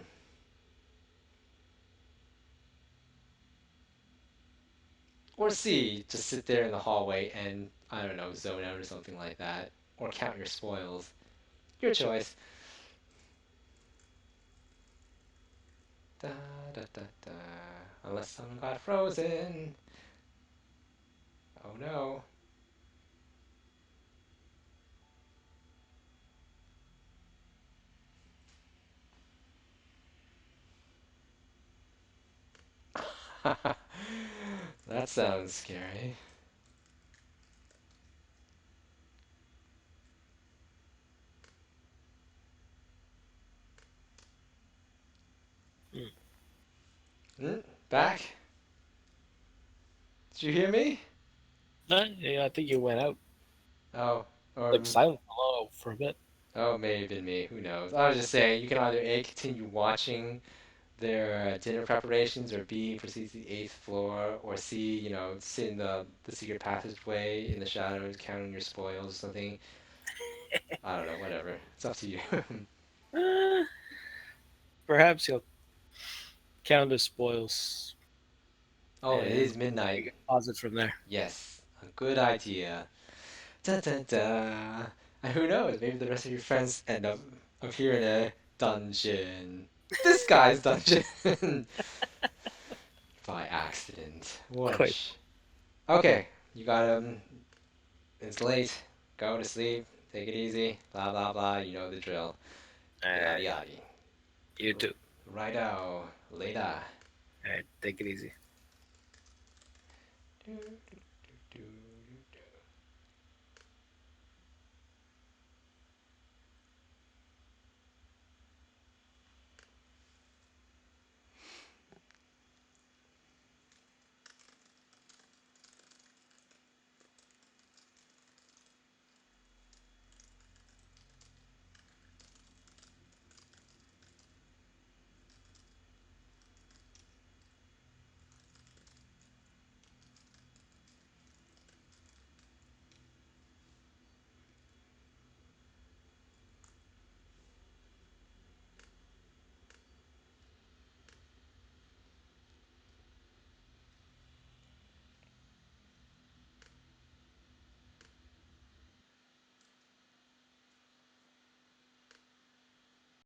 Or C, just sit there in the hallway and, I don't know, zone out or something like that. Or count your spoils. Your choice. Da da da da. Unless someone got frozen. Oh no. That sounds scary. Back? Did you hear me? Yeah, I think you went out. Oh, or Like silent hello for a bit. oh, may have been me. Who knows? I was just saying you can either A, continue watching their dinner preparations, or B, proceed to the 8th floor, or C, sit in the secret passageway in the shadows, counting your spoils or something. I don't know, whatever. It's up to you. Uh, Perhaps you'll count the spoils Oh, it and is midnight. make a deposit from there. Yes, a good idea. Da da da. And who knows? Maybe the rest of your friends end up here in a dungeon. This guy's dungeon by accident. What a Quite. Okay, you got It's late. Go to sleep. Take it easy. Blah blah blah. You know the drill. Yada Alright, yada. you too. Righto. Later. Alright, take it easy.